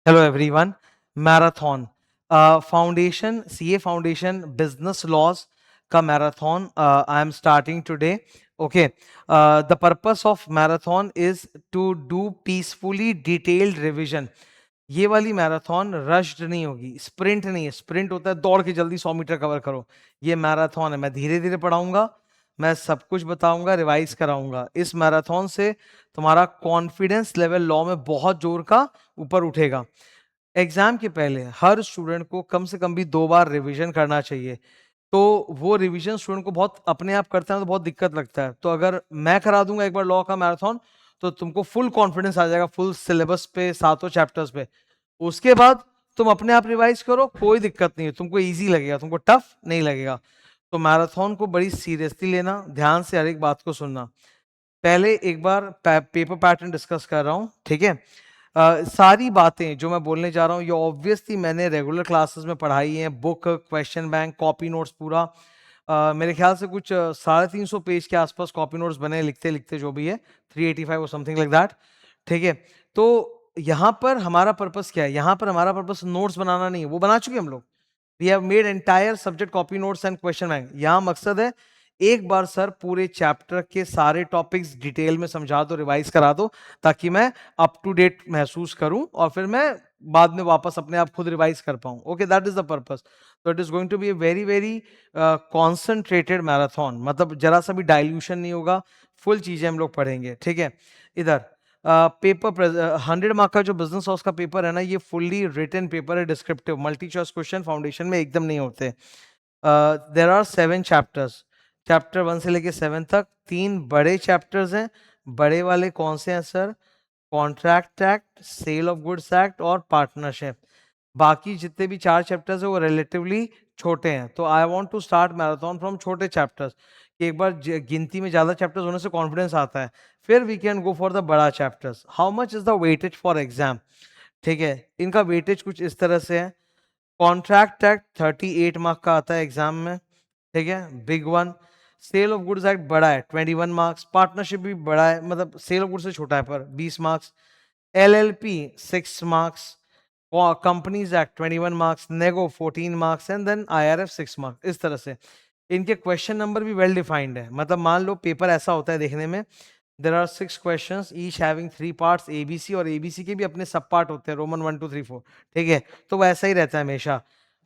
Hello everyone. Marathon. Foundation, CA Foundation Business Laws ka marathon. I am starting today. Okay. The purpose of marathon is to do peacefully detailed revision. ये वाली marathon rushed नहीं होगी, sprint नहीं है। Sprint होता है दौड़ के जल्दी 100 मीटर कवर करो। ये मैराथन है, मैं धीरे धीरे पढ़ाऊंगा, मैं सब कुछ बताऊंगा, रिवाइज कराऊंगा। इस मैराथन से तुम्हारा कॉन्फिडेंस लेवल लॉ में बहुत जोर का ऊपर उठेगा। एग्जाम के पहले हर स्टूडेंट को कम से कम भी 2 बार रिवीजन करना चाहिए। तो वो रिवीजन स्टूडेंट को बहुत अपने आप करते हैं तो बहुत दिक्कत लगता है। तो अगर मैं करा दूंगा एक बार लॉ का मैराथन, तो तुमको फुल कॉन्फिडेंस आ जाएगा, फुल सिलेबस पे, सातों चैप्टर्स पे। उसके बाद तुम अपने आप रिवाइज करो, कोई दिक्कत नहीं है, तुमको इजी लगेगा, तुमको टफ नहीं लगेगा। तो मैराथन को बड़ी सीरियसली लेना, ध्यान से हर एक बात को सुनना। पहले एक बार पेपर पैटर्न डिस्कस कर रहा हूँ, ठीक है। सारी बातें जो मैं बोलने जा रहा हूँ ये ऑब्वियसली मैंने रेगुलर क्लासेस में पढ़ाई है। Book, question bank, copy notes पूरा। मेरे ख्याल से कुछ 350 पेज के आसपास कॉपी नोट्स बने, लिखते लिखते जो भी है 385 और समथिंग लाइक दैट, ठीक है। तो यहाँ पर हमारा पर्पस क्या है? यहाँ पर हमारा पर्पस नोट्स बनाना नहीं है, वो बना चुके हम लोग। We have made entire subject copy notes and question bank. यहाँ मकसद है एक बार सर पूरे चैप्टर के सारे टॉपिक्स डिटेल में समझा दो, रिवाइज करा दो, ताकि मैं अप टू डेट महसूस करूं और फिर मैं बाद में वापस अपने आप खुद रिवाइज कर पाऊं। Okay, that is the purpose. तो it is going to be a very very concentrated marathon, मतलब जरा सा भी डाइल्यूशन नहीं होगा, फुल चीजें हम लोग पढ़ेंगे, ठीक है। इधर पेपर 100 मार्क का जो बिजनेस हाउस का पेपर है ना, ये फुल्ली रिटन पेपर है, descriptive multi choice question foundation में एकदम नहीं होते। देर आर 7 चैप्टर्स, चैप्टर 1 से लेके 7 तक 3 बड़े चैप्टर्स हैं। बड़े वाले कौन से हैं sir? Contract act, sale of goods act और पार्टनरशिप। बाकी जितने भी 4 चैप्टर्स है वो रिलेटिवली छोटे हैं। तो I want to start marathon from छोटे चैप्टर्स, कि एक बार गिनती में ज्यादा चैप्टर्स होने से कॉन्फिडेंस आता है, फिर we can go for the बड़ा chapters. How much is the weightage for exam? ठीक है, इनका वेटेज कुछ इस तरह से है। कॉन्ट्रैक्ट एक्ट 38 मार्क का आता है एग्जाम में, ठीक है, big one. Sale of goods act बड़ा है, 21 मार्क्स। पार्टनरशिप भी बड़ा है, मतलब सेल ऑफ गुड्स से छोटा है पर 20 marks. LLP 6 marks, companies act 21 marks, नेगो 14 marks and then IRF 6 marks. इस तरह से इनके क्वेश्चन नंबर भी वेल डिफाइंड है। मतलब मान लो पेपर ऐसा होता है देखने में, there are 6 questions each having 3 parts ABC, और एबीसी के भी अपने सब पार्ट होते हैं, रोमन 1 2 3 4, ठीक है। तो वैसा ही रहता है हमेशा।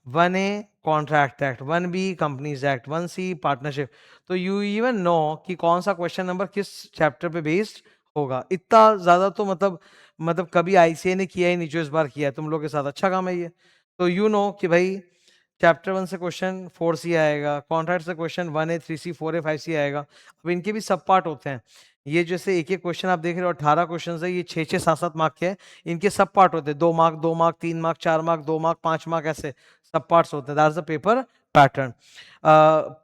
1A contract act, 1B companies act, 1C partnership. तो यू इवन नो कि कौन सा क्वेश्चन नंबर किस चैप्टर पे बेस्ड होगा। इतना ज्यादा तो मतलब कभी आईसीए ने किया ही नहीं जो इस बार किया है तुम लोग के साथ। अच्छा काम है ये। तो यू नो कि भाई चैप्टर 1 से क्वेश्चन 4C आएगा, कॉन्ट्रैक्ट से question 1A 3C 4A 5C आएगा। अब इनके भी सब पार्ट होते हैं। ये जैसे एक एक क्वेश्चन आप देख रहे हो, 18 क्वेश्चन है, ये 6 6 7 7 मार्क के हैं। इनके सब पार्ट होते हैं, 2 mark 2 mark 3 mark 4 mark 2 mark 5 mark, ऐसे सब पार्ट्स होते हैं। That's the paper pattern.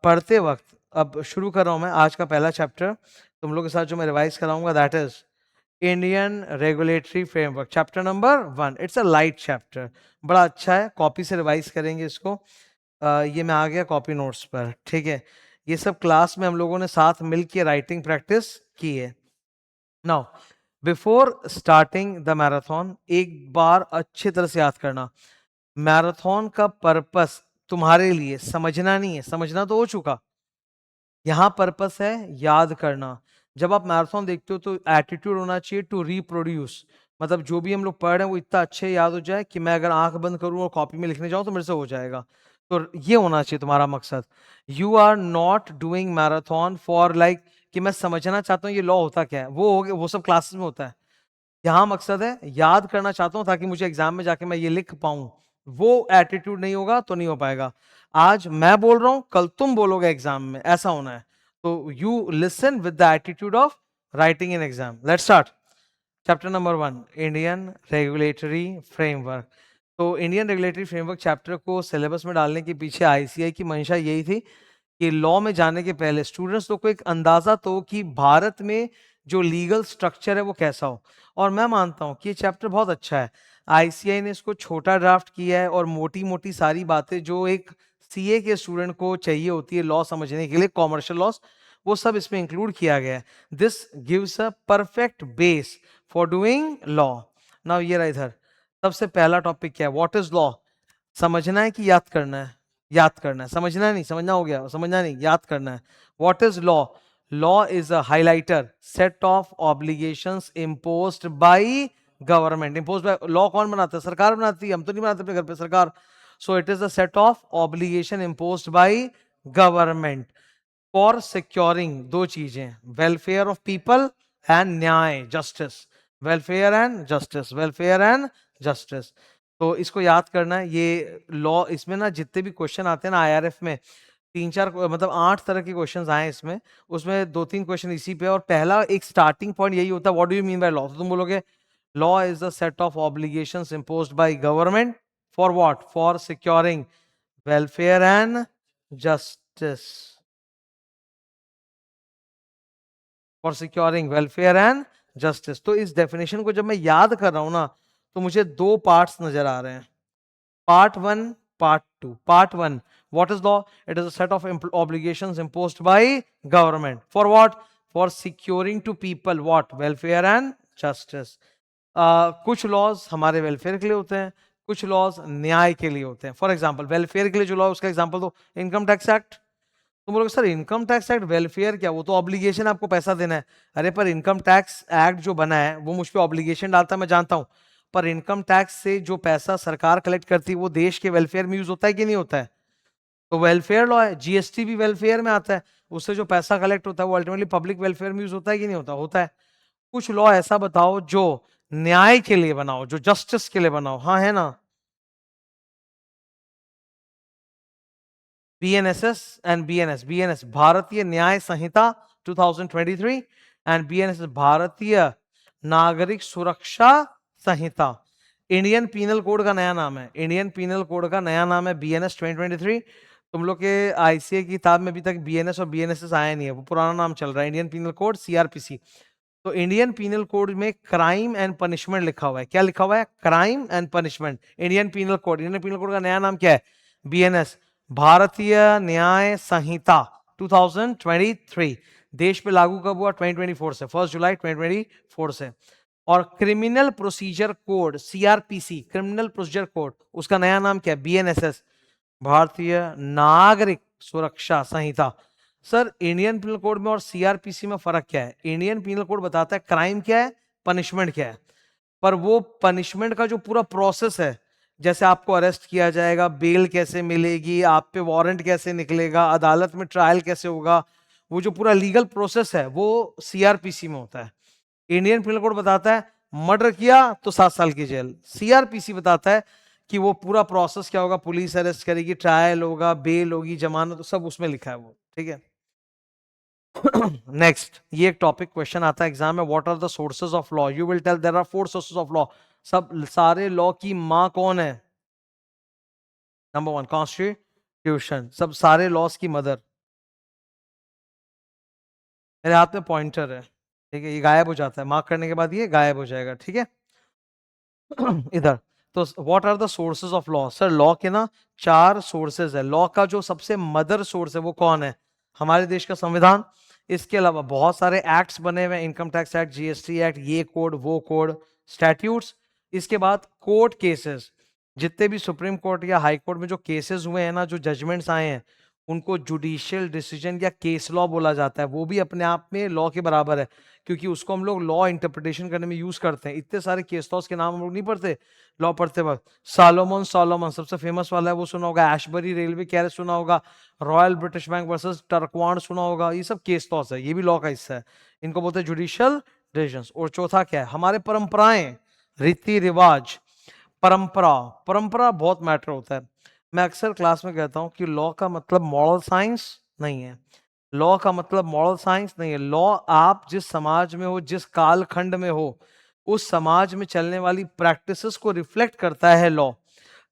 पढ़ते वक्त अब शुरू कर रहा हूं मैं आज का पहला चैप्टर तुम लोग के साथ जो मैं रिवाइज कराऊंगा, that is Indian regulatory framework, chapter number 1। It's a light chapter, बड़ा अच्छा है, कॉपी से रिवाइज करेंगे इसको। ये मैं आ गया कॉपी नोट्स पर, ठीक है। ये सब क्लास में हम लोगों ने साथ मिलकर राइटिंग प्रैक्टिस की है। Now before starting the marathon, एक बार अच्छी तरह से याद करना, मैराथन का पर्पस तुम्हारे लिए समझना नहीं है, समझना तो हो चुका। यहाँ पर्पस है याद करना। जब आप मैराथन देखते हो तो एटीट्यूड होना चाहिए टू रिप्रोड्यूस, मतलब जो भी हम लोग पढ़ रहे हैं वो इतना अच्छे याद हो जाए कि मैं अगर आंख बंद करूं और कॉपी में लिखने जाऊं तो मेरे से हो जाएगा। तो ये होना चाहिए तुम्हारा मकसद। You are not doing marathon for like कि मैं समझना चाहता हूँ ये लॉ होता क्या है, वो हो गया, वो सब क्लासेस में होता है। यहाँ मकसद है याद करना चाहता हूँ ताकि मुझे एग्जाम में जाके मैं ये लिख पाऊं। वो एटीट्यूड नहीं होगा तो नहीं हो पाएगा। आज मैं बोल रहा हूं, कल तुम बोलोगे एग्जाम में, ऐसा होना है। तो you listen with the attitude of writing in exam. Let's start chapter number 1, Indian regulatory framework. तो इंडियन रेगुलेटरी फ्रेमवर्क चैप्टर को सिलेबस में डालने के पीछे आईसीआई की मंशा यही थी कि लॉ में जाने के पहले स्टूडेंट्स लोग को एक अंदाजा तो कि भारत में जो लीगल स्ट्रक्चर है वो कैसा हो। और मैं मानता हूं कि ये चैप्टर बहुत अच्छा है। आईसीआई ने इसको छोटा ड्राफ्ट किया है और मोटी मोटी सारी बातें जो एक सीए के स्टूडेंट को चाहिए होती है लॉ समझने के लिए, कॉमर्शियल लॉस, वो सब इसमें इंक्लूड किया गया है। This gives a perfect base for doing law. Now ये रहा इधर, सबसे पहला टॉपिक क्या है? What is law? समझना है कि याद करना है? याद करना है। समझना नहीं, समझना हो गया, समझना नहीं, याद करना है। What is law? Law is a highlighter, set of obligations imposed by government. Imposed by, law कौन बनाता है? सरकार बनाती है, हम तो नहीं बनाते अपने घर पे, सरकार। So it is a set of obligation imposed by government for securing दो चीजें, वेलफेयर ऑफ पीपल एंड न्याय, justice. Welfare and justice, welfare and justice. तो इसको याद करना है। ये लॉ, इसमें ना जितने भी क्वेश्चन आते हैं ना आईआरएफ में, तीन चार मतलब 8 तरह के क्वेश्चंस आए इसमें, उसमें 2-3 क्वेश्चन इसी पे। और पहला एक स्टार्टिंग पॉइंट यही होता है, what do you mean by law? तो तुम बोलोगे law is the set of obligations imposed by government for what? For securing welfare and justice, for securing welfare and justice. तो इस डेफिनेशन को जब मैं याद कर रहा हूं ना, तो मुझे दो पार्ट्स नजर आ रहे हैं, part one, part two. Part one, what is law? It is a set of obligations imposed by government for what? For securing to people what? Welfare and justice. कुछ लॉज हमारे वेलफेयर के लिए होते हैं, कुछ लॉज न्याय के लिए होते हैं। फॉर एग्जांपल वेलफेयर के लिए जो लॉ, उसका एग्जांपल दो, इनकम टैक्स एक्ट। तुम बोलोगे sir income tax act welfare क्या? वो तो ऑब्लिगेशन, आपको पैसा देना है। अरे पर इनकम टैक्स एक्ट जो बना है वो मुझ पे ऑब्लिगेशन डालता है, मैं जानता हूं, पर इनकम टैक्स से जो पैसा सरकार कलेक्ट करती है वो देश के वेलफेयर में यूज होता है कि नहीं होता है? तो वेलफेयर लॉ है। जीएसटी भी वेलफेयर में आता है, उससे जो पैसा कलेक्ट होता है वो अल्टीमेटली पब्लिक वेलफेयर में यूज होता है कि नहीं होता? होता है। कुछ लॉ ऐसा बताओ जो न्याय के लिए बनाओ, जो जस्टिस के लिए बनाओ। हाँ है ना? BNSS and BNS, BNS भारतीय न्याय संहिता 2023 एंड BNS भारतीय नागरिक सुरक्षा संहिता। इंडियन पीनल कोड का नया नाम है, इंडियन पीनल कोड का नया नाम है BNS 2023। तुम लोग के आईसीए की किताब में अभी तक BNS और BNSS आया नहीं है, वो पुराना नाम चल रहा है, इंडियन पीनल कोड CRPC। तो इंडियन पीनल कोड में क्राइम एंड पनिशमेंट लिखा हुआ है। क्या लिखा हुआ है? Crime and punishment. Indian penal code, Indian penal code का नया नाम क्या है? BNS भारतीय न्याय संहिता 2023। देश पे लागू कब हुआ? 2024 से, 1 जुलाई 2024 से। और criminal procedure code CRPC, criminal procedure code, उसका नया नाम क्या है? BNSS भारतीय नागरिक सुरक्षा संहिता। सर इंडियन पिनल कोड में और CRPC में फर्क क्या है? इंडियन पिनल कोड बताता है क्राइम क्या है, पनिशमेंट क्या है, पर वो पनिशमेंट का जो पूरा प्रोसेस है, जैसे आपको अरेस्ट किया जाएगा, बेल कैसे मिलेगी, आप पे वारंट कैसे निकलेगा, अदालत में ट्रायल कैसे होगा, वो जो पूरा लीगल प्रोसेस है वो CRPC में होता है। इंडियन पिनल कोड बताता है मर्डर किया तो 7 साल की जेल। CRPC बताता है कि वो पूरा प्रोसेस क्या होगा, पुलिस अरेस्ट करेगी, ट्रायल होगा, बेल होगी, जमानत, तो सब उसमें लिखा है वो। ठीक है। नेक्स्ट, ये एक टॉपिक क्वेश्चन आता है एग्जाम में, what are the sources of law? You will tell there are 4 sources of law. सब सारे लॉ की माँ कौन है? नंबर 1 कॉन्स्टिट्यूशन, सब सारे लॉस की मदर। मेरे हाथ में पॉइंटर है, ठीक है, ये गायब हो जाता है, मार्क करने के बाद ये गायब हो जाएगा, ठीक है। इधर, तो what are the sources of law? Sir law के ना 4 सोर्सेज है। लॉ का जो सबसे मदर सोर्स है वो कौन है? हमारे देश का संविधान। इसके अलावा बहुत सारे एक्ट्स बने हुए हैं, income tax act, GST act, ये कोड वो कोड, स्टैट्यूट्स। इसके बाद कोर्ट केसेस, जितने भी सुप्रीम कोर्ट या हाई कोर्ट में जो केसेस हुए हैं ना, जो जजमेंट्स आए हैं, उनको जुडिशियल डिसीजन या केस लॉ बोला जाता है। वो भी अपने आप में लॉ के बराबर है, क्योंकि उसको हम लोग लॉ इंटरप्रिटेशन करने में यूज करते हैं। इतने सारे केस लॉस के नाम हम लोग नहीं पढ़ते लॉ पढ़ते वक्त। सालोमन सॉलोमन सबसे फेमस वाला है, वो सुना होगा। एशबरी रेलवे कैरेज सुना होगा। रॉयल ब्रिटिश बैंक वर्सेस टर्कवान सुना होगा। ये सब केस लॉस है, ये भी लॉ का हिस्सा है, इनको बोलते हैं जुडिशियल डिसीजंस। और चौथा क्या है? हमारे परंपराएं, रीति रिवाज। परंपरा, परंपरा बहुत मैटर होता है। मैं अक्सर क्लास में कहता हूं कि लॉ का मतलब मॉरल साइंस नहीं है। लॉ का मतलब मॉरल साइंस नहीं है। लॉ आप जिस समाज में हो, जिस कालखंड में हो, उस समाज में चलने वाली प्रैक्टिसेस को रिफ्लेक्ट करता है लॉ।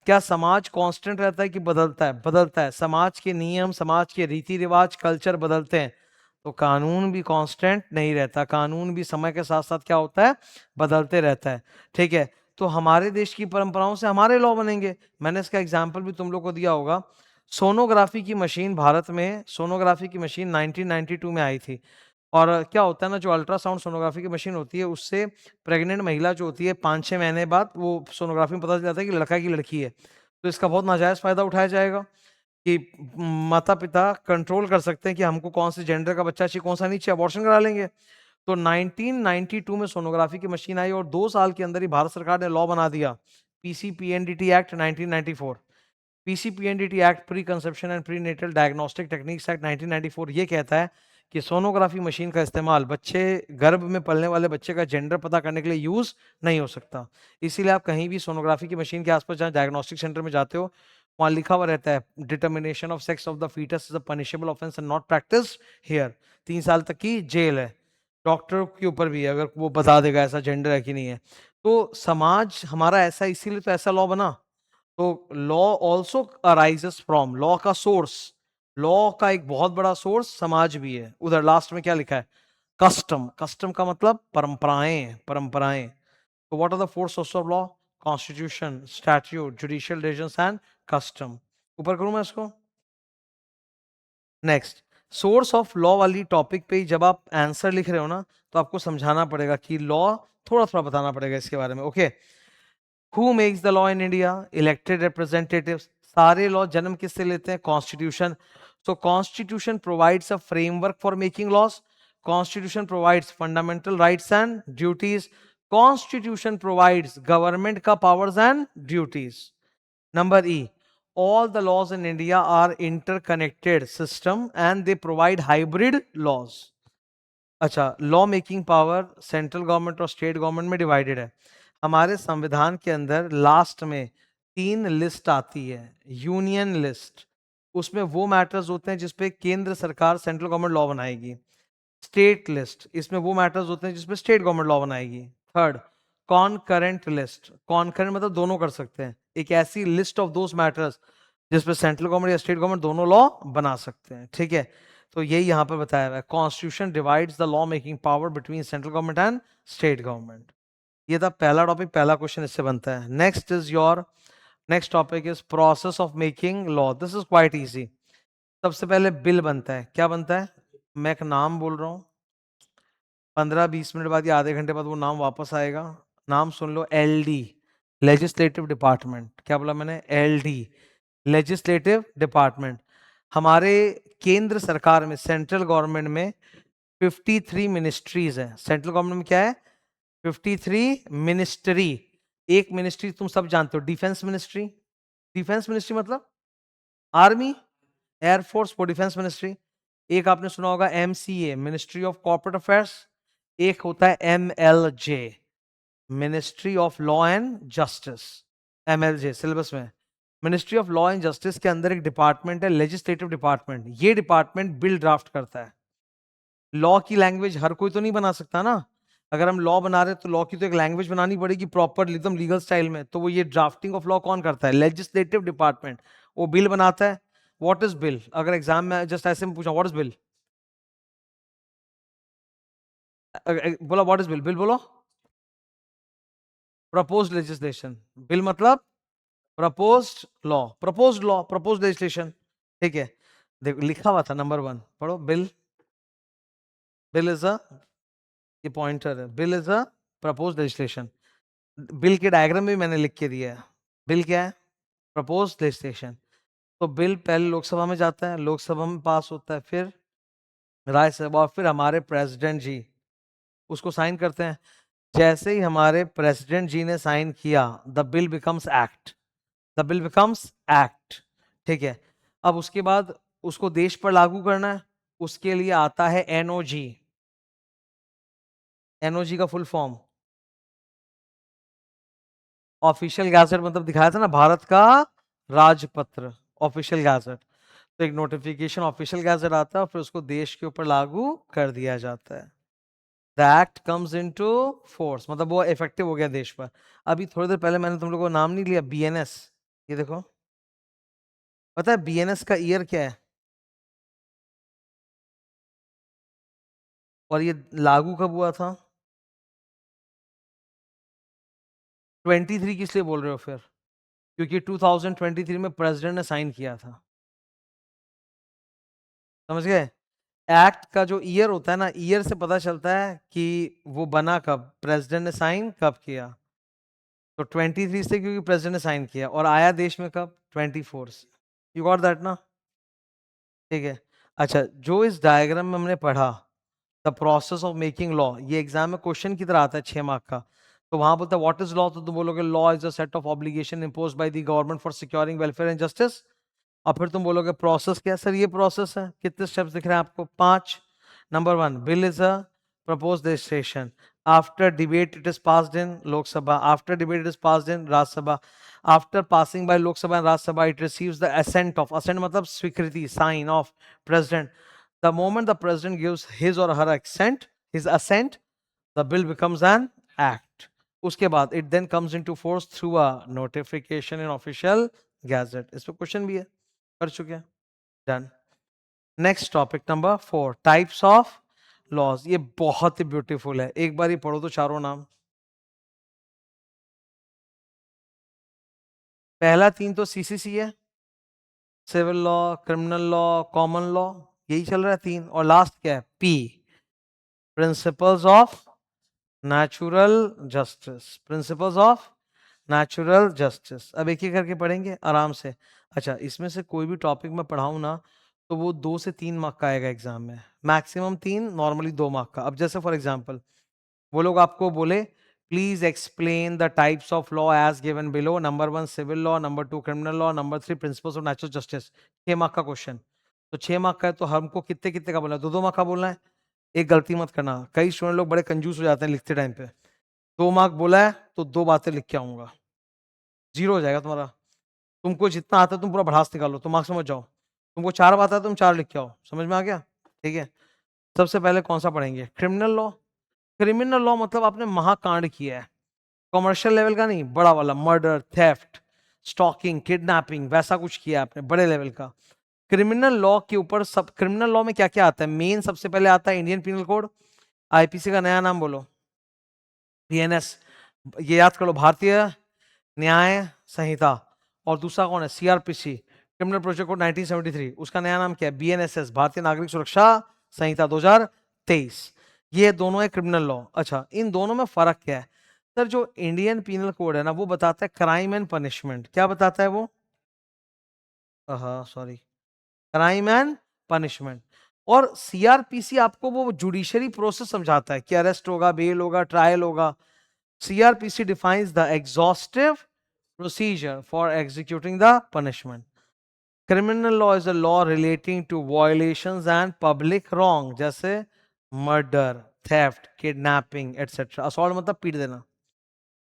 क्या समाज कांस्टेंट रहता है कि बदलता है? बदलता है। समाज के नियम, समाज के रीति रिवाज, कल्चर बदलते हैं। तो कानून भी कांस्टेंट नहीं रहता, कानून भी समय के साथ साथ क्या होता है? बदलते रहता है। ठीक है। तो हमारे देश की परंपराओं से हमारे लॉ बनेंगे। मैंने इसका एग्जाम्पल भी तुम लोग को दिया होगा। सोनोग्राफी की मशीन भारत में, सोनोग्राफी की मशीन 1992 में आई थी। और क्या होता है ना, जो अल्ट्रासाउंड सोनोग्राफी की मशीन होती है उससे प्रेग्नेंट महिला जो होती है 5-6 महीने बाद वो सोनोग्राफी में पता चल जाता है कि लड़का है कि लड़की है। तो इसका बहुत नाजायज फायदा उठाया जाएगा कि माता पिता कंट्रोल कर सकते हैं कि हमको कौन से जेंडर का बच्चा चाहिए, कौन सा नहीं चाहिए, अबॉर्शन करा लेंगे। तो 1992 में सोनोग्राफी की मशीन आई और 2 साल के अंदर ही भारत सरकार ने लॉ बना दिया, PCPNDT act 1994। PCPNDT act, pre conception and pre natal diagnostic techniques act 1994, ये कहता है कि सोनोग्राफी मशीन का इस्तेमाल बच्चे गर्भ में पलने वाले बच्चे का जेंडर पता करने के लिए यूज नहीं हो सकता। इसीलिए आप कहीं भी सोनोग्राफी की मशीन के आसपास जहाँ डायग्नोस्टिक सेंटर में जाते हो वहां लिखा हुआ रहता है, determination of sex of the foetus is a punishable offence and not practice here. 3 साल तक की जेल है। डॉक्टर के ऊपर भी है अगर वो बता देगा ऐसा जेंडर है कि नहीं है। तो समाज हमारा ऐसा, इसीलिए तो ऐसा लॉ बना। तो law also arises from, law का सोर्स, लॉ का एक बहुत बड़ा सोर्स समाज भी है। उधर लास्ट में क्या लिखा है, कस्टम। कस्टम का मतलब परंपराएं, परंपराएं। तो what are the four source of law, constitution, statute, judicial decisions and custom. ऊपर करूं मैं इसको। नेक्स्ट, सोर्स ऑफ लॉ वाली टॉपिक पे ही जब आप आंसर लिख रहे हो ना तो आपको समझाना पड़ेगा कि लॉ, थोड़ा थोड़ा बताना पड़ेगा इसके बारे में। Okay, who makes the law in India, elected representatives. सारे लॉ जन्म किससे लेते हैं, constitution. So constitution provides a framework for making laws. Constitution provides fundamental rights and duties. Constitution provides government का powers and duties. Number E, all the laws in India are interconnected system and they provide hybrid laws. अच्छा, law making power central government और state government में divided है। हमारे संविधान के अंदर last में 3 लिस्ट आती है, यूनियन लिस्ट। उसमें वो मैटर्स होते हैं जिसपे केंद्र सरकार, सेंट्रल गवर्नमेंट लॉ बनाएगी। स्टेट लिस्ट, इसमें वो मैटर्स होते हैं जिसपे स्टेट गवर्नमेंट लॉ बनाएगी। Third, कॉनकरेंट list. कॉनकरेंट मतलब दोनों कर सकते हैं, एक ऐसी लिस्ट ऑफ दोज मैटर्स जिसपे सेंट्रल गवर्नमेंट या स्टेट गवर्नमेंट दोनों लॉ बना सकते हैं। ठीक है, तो यही यहां पर बताया हुआ है, constitution divides the law making power between central government and state government. ये था पहला टॉपिक, पहला क्वेश्चन इससे बनता है। Next is your, next topic is process of making law. This is quite easy. सबसे पहले बिल बनता है। क्या बनता है, मैं एक नाम बोल रहा हूं, 15-20 मिनट बाद या आधे घंटे बाद वो नाम वापस आएगा। नाम सुन लो, एलडी, लेजिस्लेटिव डिपार्टमेंट। क्या बोला मैंने, एलडी, लेजिस्लेटिव डिपार्टमेंट। हमारे केंद्र सरकार में, सेंट्रल गवर्नमेंट में 53 मिनिस्ट्रीज है। सेंट्रल गवर्नमेंट में क्या है, 53 मिनिस्ट्री। एक मिनिस्ट्री तुम सब जानते हो, डिफेंस मिनिस्ट्री। डिफेंस मिनिस्ट्री मतलब आर्मी, एयरफोर्स, वो डिफेंस मिनिस्ट्री। एक आपने सुना होगा MCA, ministry of corporate affairs. एक होता है MLJ, ministry of law and justice. MLJ syllabus में, ministry of law and justice के अंदर एक डिपार्टमेंट है लेजिस्लेटिव डिपार्टमेंट। ये डिपार्टमेंट बिल ड्राफ्ट करता है। लॉ की लैंग्वेज हर कोई तो नहीं बना सकता ना। अगर हम लॉ बना रहे हैं तो लॉ की तो एक लैंग्वेज बनानी पड़ेगी प्रॉपर, एकदम लीगल स्टाइल में। तो वो ये ड्राफ्टिंग ऑफ लॉ कौन करता है, लेजिस्लेटिव डिपार्टमेंट। वो बिल बनाता है। व्हाट इज बिल, अगर एग्जाम में जस्ट ऐसे में पूछा व्हाट इज बिल, बोला व्हाट इज बिल, बिल बोलो। Proposed legislation. बिल मतलब proposed law, proposed law, proposed legislation. ठीक है, देखो लिखा हुआ था नंबर 1, पढ़ो। बिल, बिल इज अ, ये पॉइंटर है, bill is a proposed legislation. Bill के डायग्राम में भी मैंने लिख के दिया है। बिल क्या है, प्रपोज्ड लेजिस्लेशन। तो बिल पहले लोकसभा में जाता है, लोकसभा में पास होता है, फिर राज्यसभा, और फिर हमारे प्रेसिडेंट जी उसको साइन करते हैं। जैसे ही हमारे प्रेसिडेंट जी ने साइन किया, the bill becomes act, the bill becomes act. ठीक है, अब उसके बाद उसको देश पर लागू करना है, उसके लिए आता है एनओजी। एनओजी का फुल फॉर्म, ऑफिशियल गैजेट, मतलब दिखाया था ना भारत का राजपत्र, ऑफिशियल गैजेट। तो एक नोटिफिकेशन ऑफिशियल गैजेट आता है और फिर उसको देश के ऊपर लागू कर दिया जाता है। The act comes into force, मतलब वो इफेक्टिव हो गया देश पर। अभी थोड़ी देर पहले मैंने तुम लोगों को नाम नहीं लिया, बीएनएस। ये देखो, पता है बीएनएस का ईयर क्या है, और ये लागू कब हुआ था। 23 किस लिए बोल रहे हो फिर, क्योंकि 2023 में प्रेसिडेंट ने साइन किया था। समझ गए, एक्ट का जो ईयर होता है ना, ईयर से पता चलता है कि वो बना कब, प्रेसिडेंट ने साइन कब किया। तो 23 से क्योंकि प्रेसिडेंट ने साइन किया, और आया देश में कब, 24 से। यू गॉट दैट ना? ठीक है। अच्छा, जो इस डायग्राम में हमने पढ़ा, the process of making law, ये एग्जाम में क्वेश्चन की तरह आता है 6 मार्क का। तो वहां बोलता है व्हाट इज लॉ, तो तुम बोलोगे law is a set of obligation imposed by the government for securing welfare and justice. और फिर तुम बोलोगे प्रोसेस क्या है? सर ये प्रोसेस है। कितने स्टेप्स दिख रहे हैं आपको? 5। Number 1, bill is a proposed legislation. After debate, it is passed in Lok Sabha. After debate, it is passed in Raj Sabha. After passing by Lok Sabha and Raj Sabha, it receives the assent of, assent matlab swikriti, sign of president. The moment the president gives his or her assent, the bill becomes an act. उसके बाद it then comes into force through a notification in official gazette. इस पे question भी है, कर चुके हैं। Done. Next topic number 4, types of laws. ये बहुत ही ब्यूटीफुल है, एक बार ही पढ़ो तो चारों नाम। पहला 3 तो सीसीसी है, civil law, criminal law, common law, यही चल रहा है 3। और लास्ट क्या है? P, principles of natural justice. Principles of natural justice. अब एक एक करके पढ़ेंगे आराम से। अच्छा, इसमें से कोई भी टॉपिक मैं पढ़ाऊं ना, तो वो 2 से 3 मार्क का आएगा एग्जाम में, मैक्सिमम 3, नॉर्मली 2 मार्क का। अब जैसे फॉर एग्जांपल वो लोग आपको बोले please explain the types of law as given below, number 1 civil law, number 2 criminal law, number 3 principles of natural justice. 6 mark का क्वेश्चन। तो 6 मार्क का है, तो हमको कितने कितने का बोलना है? 2-2 मार्क का बोलना है। एक गलती मत करना, कई स्टूडेंट लोग बड़े कंजूस हो जाते हैं लिखते टाइम पे। 2 मार्क बोला है तो 2 बातें लिख के आऊंगा, 0 हो जाएगा तुम्हारा। तुमको जितना आता है तुम पूरा भड़ास निकालो, तुम मार्क्स समझ जाओ। तुमको 4 बात है, तुम 4 लिख के आओ। समझ में आ गया? ठीक है। सबसे पहले कौन सा पढ़ेंगे? Criminal law. क्रिमिनल लॉ मतलब आपने महाकांड किया है, कमर्शियल लेवल का नहीं, बड़ा वाला, मर्डर, थेफ्ट, स्टॉकिंग, किडनैपिंग, वैसा कुछ किया आपने, बड़े लेवल का। क्रिमिनल लॉ के ऊपर सब, क्रिमिनल लॉ में क्या क्या आता है? मेन सबसे पहले आता है इंडियन पिनल कोड, आईपीसी का नया नाम बोलो, बीएनएस, ये याद कर लो, भारतीय न्याय संहिता। और दूसरा कौन है? सीआरपीसी, क्रिमिनल प्रोसीजर कोड 1973, उसका नया नाम क्या है? बीएनएसएस, भारतीय नागरिक सुरक्षा संहिता 2023। ये दोनों है क्रिमिनल लॉ। अच्छा, इन दोनों में फर्क क्या है? सर जो इंडियन पीनल कोड है ना, वो बताता है क्राइम एंड पनिशमेंट। क्या बताता है वो? हाँ सॉरी, क्राइम एंड पनिशमेंट। और सीआरपीसी आपको वो जुडिशरी प्रोसेस समझाता है कि अरेस्ट होगा, बेल होगा, ट्रायल होगा। CRPC defines the exhaustive procedure for executing the punishment. Criminal law is a law relating to violations and public wrong, जैसे murder, theft, kidnapping, etc. assault मतलब पीट देना।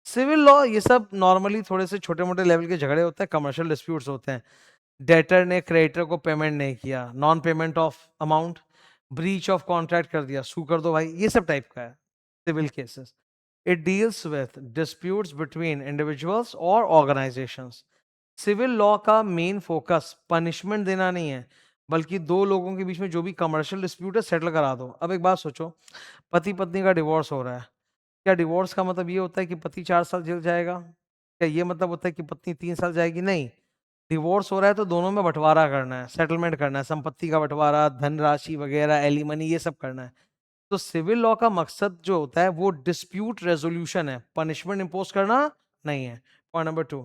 सिविल लॉ ये सब नॉर्मली थोड़े से छोटे मोटे लेवल के झगड़े होते हैं, कमर्शियल डिस्प्यूट्स होते हैं। डेटर ने क्रेडिटर को पेमेंट नहीं किया, non payment of amount, breach of contract कर दिया, सू कर दो भाई, ये सब टाइप का है civil cases. It deals with disputes between individuals or organizations. Civil law का मेन फोकस पनिशमेंट देना नहीं है, बल्कि दो लोगों के बीच में जो भी कमर्शियल डिस्प्यूट है सेटल करा दो। अब एक बात सोचो, पति पत्नी का डिवोर्स हो रहा है, क्या डिवोर्स का मतलब ये होता है कि पति 4 साल जेल जाएगा? क्या ये मतलब होता है कि पत्नी 3 साल जाएगी? नहीं। डिवोर्स हो रहा है तो दोनों में बंटवारा करना है, सेटलमेंट करना है, संपत्ति का बंटवारा, धनराशि वगैरह, एलिमनी, ये सब करना है। तो सिविल लॉ का मकसद जो होता है वो डिस्प्यूट रेजोल्यूशन है, पनिशमेंट इंपोज करना नहीं है। Point number 2,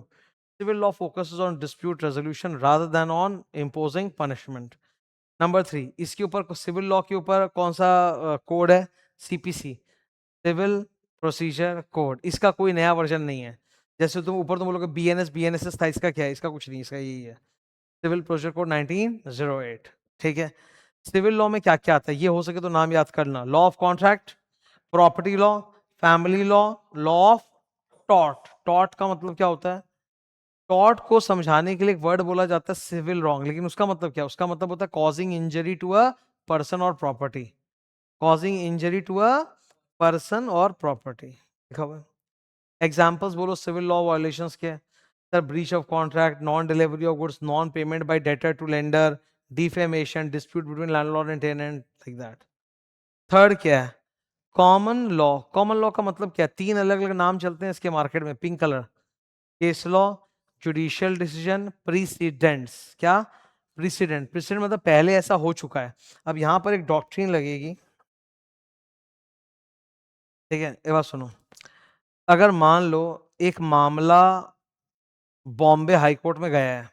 civil law focuses on dispute resolution rather than on imposing punishment. Number 3, इसके ऊपर सिविल लॉ के ऊपर कौन सा कोड है? CPC, civil procedure code. इसका कोई नया वर्जन नहीं है। जैसे तुम ऊपर तुम बोलोगे बीएनएस, बीएनएसएस था, इसका क्या है? इसका कुछ नहीं, इसका यही है, सिविल प्रोसीजर कोड 1908। ठीक है। सिविल लॉ में क्या क्या आता है, ये हो सके तो नाम याद करना। Law of contract, property law, family law, law of tort. Tort का मतलब क्या होता है? टॉर्ट को समझाने के लिए एक वर्ड बोला जाता है सिविल रॉन्ग, लेकिन उसका मतलब क्या? उसका मतलब होता है causing injury to a person और property. Causing injury to a person और प्रॉपर्टी लिखा हुआ है। एग्जाम्पल्स बोलो सिविल लॉ वायलेशंस के। Sir breach of contract, non delivery of goods, non payment by debtor to lender, defamation, dispute between landlord and tenant, like that. Third क्या है? Common law. Common law का मतलब क्या? 3 अलग अलग नाम चलते हैं इसके मार्केट में, pink colour. Case law, judicial decision, precedents. क्या? प्रेसिडेंट, प्रेसिडेंट मतलब पहले ऐसा हो चुका है। अब यहाँ पर एक डॉक्ट्रिन लगेगी, ठीक है, एक बात सुनो। अगर मान लो एक मामला बॉम्बे हाई कोर्ट में गया है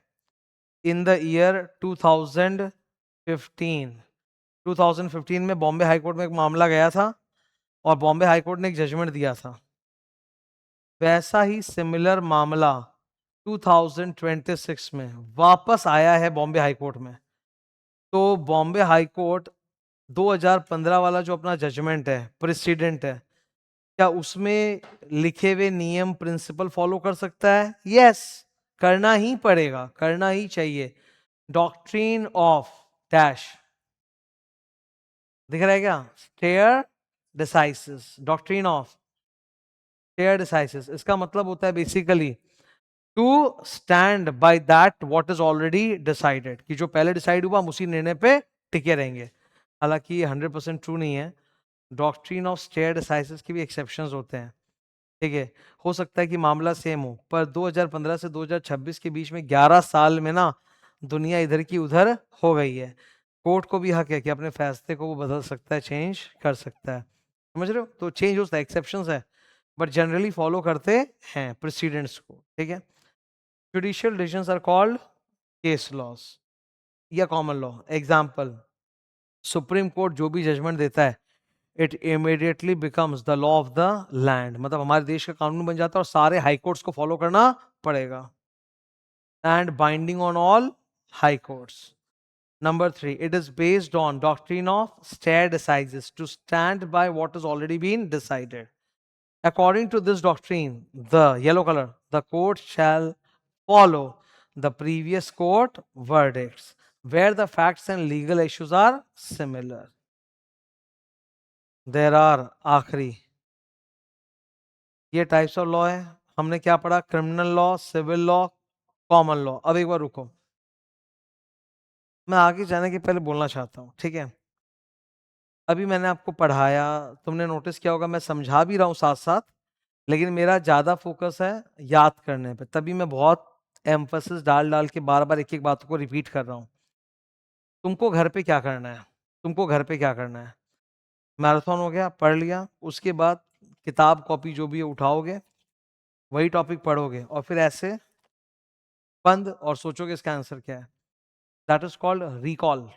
इन द ईयर 2015, 2015 में बॉम्बे हाई कोर्ट में एक मामला गया था और बॉम्बे हाई कोर्ट ने एक जजमेंट दिया था। वैसा ही सिमिलर मामला 2026 में वापस आया है बॉम्बे हाई कोर्ट में। तो बॉम्बे हाई कोर्ट 2015 वाला जो अपना जजमेंट है, प्रेसिडेंट है, क्या उसमें लिखे हुए नियम प्रिंसिपल फॉलो कर सकता है? यस, करना ही पड़ेगा, करना ही चाहिए। डॉक्ट्रिन ऑफ डैश दिख रहा है क्या? Stare decisis, doctrine of stare decisis, इसका मतलब होता है basically to stand by that what is already decided, कि जो पहले डिसाइड हुआ हम उसी निर्णय पे टिके रहेंगे। हालांकि ये 100% ट्रू नहीं है। डॉक्ट्रिन ऑफ स्टेयर डिसाइसिस के भी एक्सेप्शंस होते हैं, ठीक है। हो सकता है कि मामला सेम हो, पर 2015 से 2026 के बीच में 11 साल में ना दुनिया इधर की उधर हो गई है। कोर्ट को भी हक है कि अपने फैसले को वो बदल सकता है, चेंज कर सकता है, समझ रहे हो? तो चेंज होता है, एक्सेप्शंस है, बट जनरली फॉलो करते हैं प्रेसिडेंट्स को, ठीक है। Judicial decisions are called case laws या common law. Example, supreme court जो भी जजमेंट देता है it immediately becomes the law of the land, मतलब हमारे देश का कानून बन जाता है और सारे हाई कोर्ट्स को फॉलो करना पड़ेगा, and binding on all high courts. Number 3, it is based on doctrine of stare decisis to stand by what has already been decided. According to this doctrine, the yellow color, the court shall follow the previous court verdicts where the facts and legal issues are similar. There are आखिरी ये types of law है। हमने क्या पढ़ा? Criminal law, civil law, common law. अब एक बार रुको, मैं आगे जाने के पहले बोलना चाहता हूं, ठीक है। अभी मैंने आपको पढ़ाया, तुमने नोटिस किया होगा मैं समझा भी रहा हूं साथ साथ, लेकिन मेरा ज्यादा फोकस है याद करने पे, तभी मैं बहुत एम्फोसिस डाल डाल के बार बार एक एक बातों को रिपीट कर रहा हूं। तुमको घर पे क्या करना है? तुमको घर पे क्या करना है? मैराथन हो गया, पढ़ लिया, उसके बाद किताब कॉपी जो भी है उठाओगे, वही टॉपिक पढ़ोगे और फिर ऐसे बंद और सोचोगे इसका आंसर क्या है। That is called recall.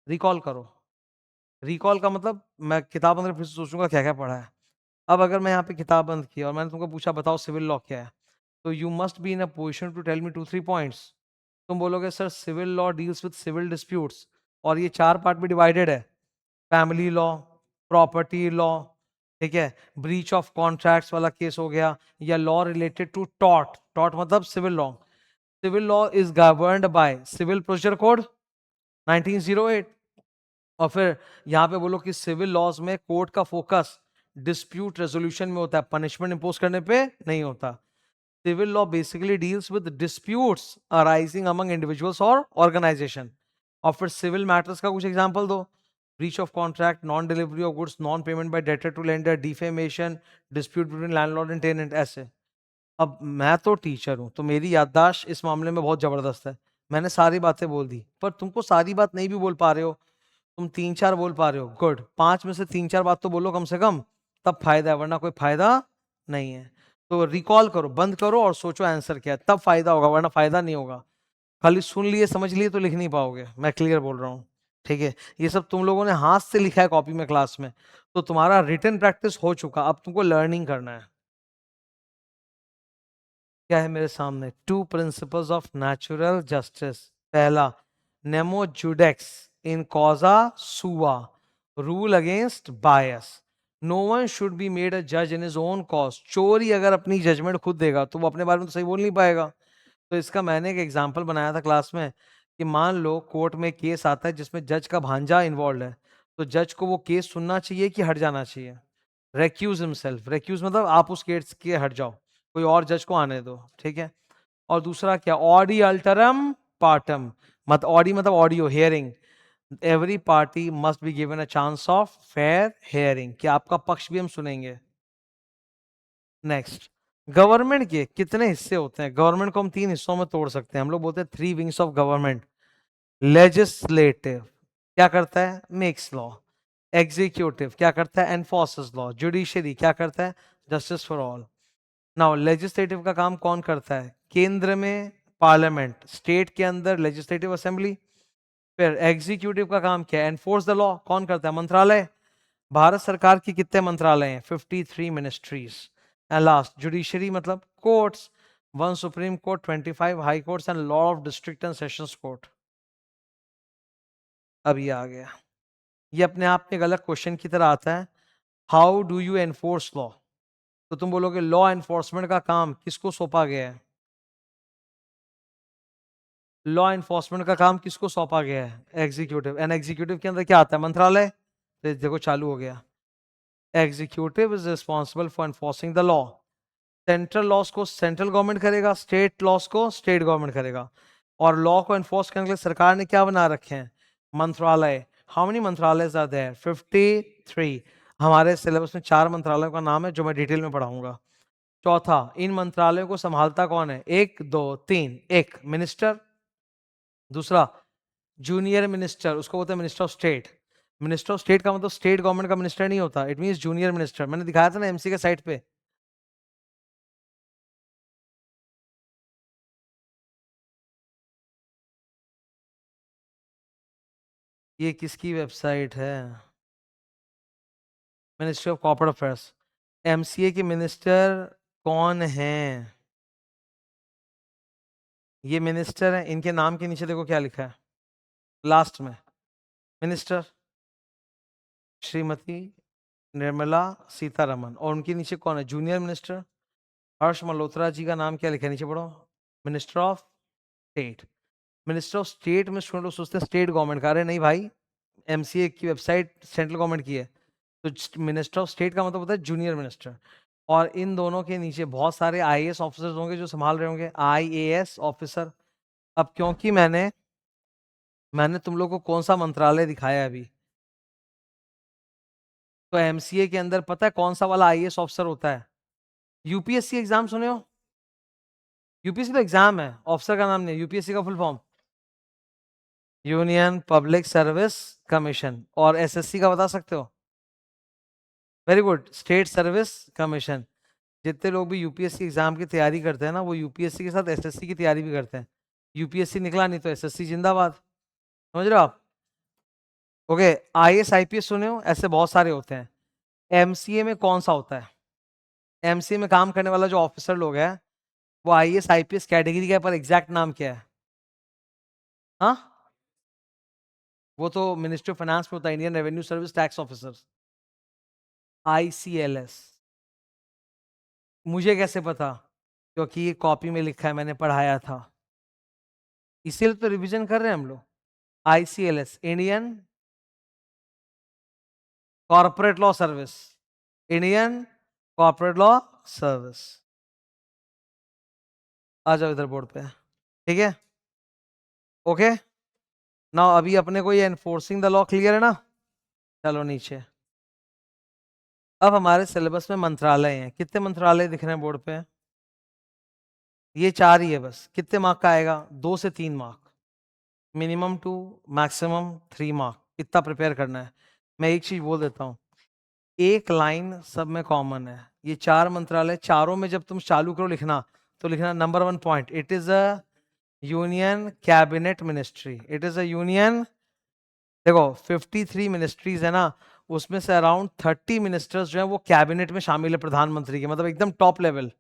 Recall करो। रिकॉल का मतलब मैं किताब अंदर फिर से सोचूंगा क्या क्या पढ़ा है। अब अगर मैं यहाँ पे किताब बंद किया और मैंने तुमको पूछा बताओ सिविल लॉ क्या है, तो you must be in a position to tell me 2-3 points. तुम बोलोगे sir civil law deals with civil disputes और ये 4 पार्ट में डिवाइडेड है, फैमिली लॉ, प्रॉपर्टी लॉ, ठीक है, ब्रीच ऑफ कॉन्ट्रैक्ट्स वाला केस हो गया, या law related to tort, tort मतलब civil law. Civil law is governed by civil procedure code 1908। और फिर यहाँ पे बोलो कि सिविल लॉज में कोर्ट का फोकस डिस्प्यूट रेजोल्यूशन में होता है, पनिशमेंट इंपोज करने पे नहीं होता। Civil law basically deals with disputes arising among individuals और ऑर्गेनाइजेशन। और फिर सिविल मैटर्स का कुछ एग्जांपल दो। Breach of contract, non delivery of goods, non payment by debtor to lender, defamation, dispute between landlord and tenant, ऐसे। अब मैं तो टीचर हूं तो मेरी याददाश्त इस मामले में बहुत जबरदस्त है, मैंने सारी बातें बोल दी, पर तुमको सारी बात नहीं भी बोल पा रहे हो, तुम 3-4 बोल पा रहे हो, गुड, 5 में से 3-4 बात तो बोलो कम से कम, तब फायदा है, वरना कोई फायदा नहीं है। तो रिकॉल करो, बंद करो और सोचो आंसर क्या है, तब फायदा होगा, वरना फायदा नहीं होगा। खाली सुन लिए समझ लिए तो लिख नहीं पाओगे, मैं क्लियर बोल रहा हूँ, ठीक है। ये सब तुम लोगों ने हाथ से लिखा है कॉपी में क्लास में, तो तुम्हारा रिटन प्रैक्टिस हो चुका, अब तुमको लर्निंग करना है। क्या है मेरे सामने? 2 प्रिंसिपल्स ऑफ नेचुरल जस्टिस। पहला, नेमो जुडेक्स इन कॉजा सुआ, rule against bias, no one should be made a जज इन हिज ओन कॉज। चोर ही अगर अपनी जजमेंट खुद देगा तो वो अपने बारे में तो सही बोल नहीं पाएगा। तो इसका मैंने एक एग्जांपल बनाया था क्लास में, कि मान लो कोर्ट में केस आता है जिसमें जज का भांजा इन्वॉल्व है, तो जज को वो केस सुनना चाहिए कि हट जाना चाहिए? रेक्यूज हिमसेल्फ, रेक्यूज मतलब आप उस केस के हट जाओ, कोई और जज को आने दो, ठीक है। और दूसरा क्या? ऑडी अल्टरम पार्टम, मत ऑडी मतलब audio hearing, every party must be given a chance of fair hearing, कि आपका पक्ष भी हम सुनेंगे। नेक्स्ट, गवर्नमेंट के कितने हिस्से होते हैं? गवर्नमेंट को हम 3 हिस्सों में तोड़ सकते हैं, हम लोग बोलते हैं 3 विंग्स ऑफ गवर्नमेंट। लेजिस्लेटिव क्या करता है? Makes law. एग्जीक्यूटिव क्या करता है? एनफोर्सेस लॉ। जुडिशरी क्या करता है? Justice for all. Now legislative का काम कौन करता है? केंद्र में पार्लियामेंट, स्टेट के अंदर लेजिस्लेटिव असेंबली। फिर एग्जीक्यूटिव का काम क्या है? Enforce the law. कौन करता है? मंत्रालय। भारत सरकार की कितने मंत्रालय हैं? 53 मिनिस्ट्रीज। एंड लास्ट जुडिशरी मतलब courts. 1 supreme court, 25 high courts and law of district and sessions court. अब ये आ गया, ये अपने आप में एक अलग क्वेश्चन की तरह आता है। How do you enforce law? तो तुम बोलोगे लॉ एनफोर्समेंट का काम किसको सौंपा गया है? लॉ एनफोर्समेंट का काम किसको सौंपा गया है? एग्जीक्यूटिव। एंड एग्जीक्यूटिव के अंदर क्या आता है? मंत्रालय। तो देखो चालू हो गया। Executive is responsible for enforcing the law. Central loss को सेंट्रल गवर्नमेंट करेगा, स्टेट लॉस को स्टेट गवर्नमेंट करेगा। और लॉ को एनफोर्स करने के लिए सरकार ने क्या बना रखे हैं? मंत्रालय। हाउ मेनी मंत्रालय आर देयर? 53। हमारे सिलेबस में 4 मंत्रालयों का नाम है जो मैं डिटेल में पढ़ाऊंगा। चौथा, इन मंत्रालयों को संभालता कौन है? 1 2 3। एक मिनिस्टर। दूसरा जूनियर मिनिस्टर, उसको बोलते हैं minister of state. Minister of state का मतलब स्टेट गवर्नमेंट का मिनिस्टर नहीं होता, इट मींस जूनियर मिनिस्टर। मैंने दिखाया था ना एमसी के साइट पे। ये किसकी वेबसाइट है? Ministry of corporate affairs. MCA के मिनिस्टर कौन हैं? ये मिनिस्टर हैं, इनके नाम के नीचे देखो क्या लिखा है लास्ट में। मिनिस्टर श्रीमती निर्मला सीतारमन। और उनके नीचे कौन है? जूनियर मिनिस्टर हर्ष मल्होत्रा जी का नाम क्या लिखा है नीचे पढ़ो? Minister of state. Minister of state में स्टूडेंट लोग सोचते हैं स्टेट गवर्नमेंट का। अरे नहीं भाई, एमसीए की वेबसाइट सेंट्रल गवर्नमेंट की है। तो मिनिस्टर ऑफ स्टेट का मतलब होता है जूनियर मिनिस्टर। और इन दोनों के नीचे बहुत सारे आईएएस ऑफिसर्स होंगे जो संभाल रहे होंगे, आईएएस ऑफिसर। अब क्योंकि मैंने मैंने तुम लोग को कौन सा मंत्रालय दिखाया है अभी, तो एमसीए के अंदर पता है कौन सा वाला आईएएस ऑफिसर होता है? यूपीएससी एग्जाम सुने हो? यूपीएससी तो एग्जाम है, ऑफिसर का नाम नहीं है। यूपीएससी का full form union public service commission. और एसएससी का बता सकते हो? Very good, state service commission. जितने लोग भी यूपीएससी एग्जाम की तैयारी करते हैं ना, वो यूपीएससी के साथ एसएससी की तैयारी भी करते हैं। यूपीएससी निकला नहीं तो एसएससी जिंदाबाद। समझ रहे हो आप? ओके, आईएएस आईपीएस सुने हो? ऐसे बहुत सारे होते हैं। एमसीए में कौन सा होता है? एमसीए में काम करने वाला जो ऑफिसर लोग हैं वो आईएएस आईपीएस कैटेगरी का है, पर एग्जैक्ट नाम क्या है? हाँ, वो तो मिनिस्ट्री ऑफ फाइनेंस में होता है, Indian revenue service tax officer. ICLS. मुझे कैसे पता? क्योंकि ये कॉपी में लिखा है, मैंने पढ़ाया था, इसीलिए तो रिवीजन कर रहे हैं हम लोग। ICLS Indian corporate law service. Indian corporate law service. आ जाओ इधर बोर्ड पे। ठीक है, ओके। ना अभी अपने को ये एनफोर्सिंग द लॉ क्लियर है ना? चलो नीचे। अब हमारे सिलेबस में मंत्रालय हैं। कितने मंत्रालय दिख रहे हैं बोर्ड पे? ये 4 ही है बस। कितने मार्क का आएगा? 2 से 3 मार्क। Minimum 2, maximum 3 mark. इतना प्रिपेयर करना है। मैं एक चीज बोल देता हूँ, एक लाइन सब में कॉमन है। ये 4 मंत्रालय, चारों में जब तुम चालू करो लिखना, तो लिखना number 1 point, it is a union cabinet ministry. It is a union. देखो 53 मिनिस्ट्रीज है ना, उसमें से अराउंड 30 मिनिस्टर्स जो है वो कैबिनेट में शामिल है, प्रधानमंत्री के, मतलब एकदम टॉप लेवल।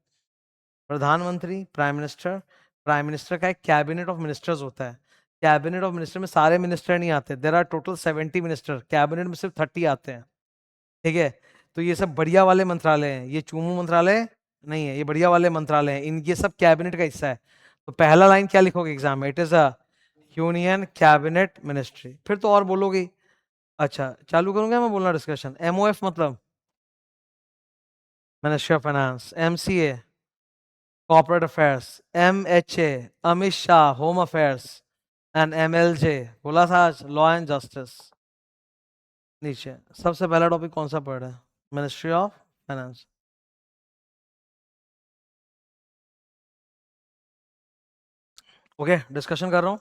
प्रधानमंत्री, प्राइम मिनिस्टर। प्राइम मिनिस्टर का एक कैबिनेट ऑफ मिनिस्टर्स होता है। कैबिनेट ऑफ मिनिस्टर में सारे मिनिस्टर नहीं आते, there are total 70 minister, cabinet में सिर्फ 30 आते हैं। ठीक है, तो ये सब बढ़िया वाले मंत्रालय हैं। ये चूमू मंत्रालय नहीं है, ये बढ़िया वाले मंत्रालय हैं। इन ये सब कैबिनेट का हिस्सा है। तो पहला लाइन क्या लिखोगे एग्जाम में? It is a union cabinet ministry. फिर तो और बोलोगे ही। अच्छा चालू करूंगा मैं बोलना डिस्कशन। एमओएफ मतलब ministry of finance. MCA corporate affairs. MHA Amit Shah home affairs. And MLJ बोला था आज, लॉ एंड जस्टिस। नीचे सबसे पहला टॉपिक कौन सा पढ़ रहे हैं? Ministry of finance. Okay, discussion कर रहा हूँ।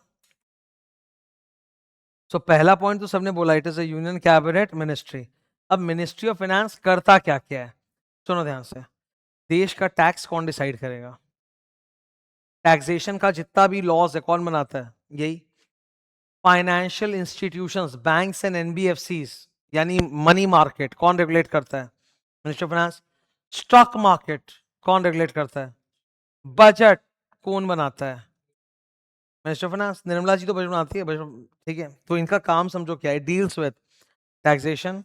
सो पहला पॉइंट तो सबने बोला, it is a union cabinet ministry. अब मिनिस्ट्री ऑफ फाइनेंस करता क्या क्या है, सुनो ध्यान से। देश का टैक्स कौन डिसाइड करेगा? टैक्सेशन का जितना भी लॉज है कौन बनाता है? यही। Financial institutions, banks and NBFCs, यानी मनी मार्केट, कौन रेगुलेट करता है? Minister of finance. Stock market कौन रेगुलेट करता है? बजट कौन बनाता है? Minister of finance. Nirmala ji तो बजट बनाती है, बजट, ठीक है। तो इनका काम समझो क्या है, deals with taxation,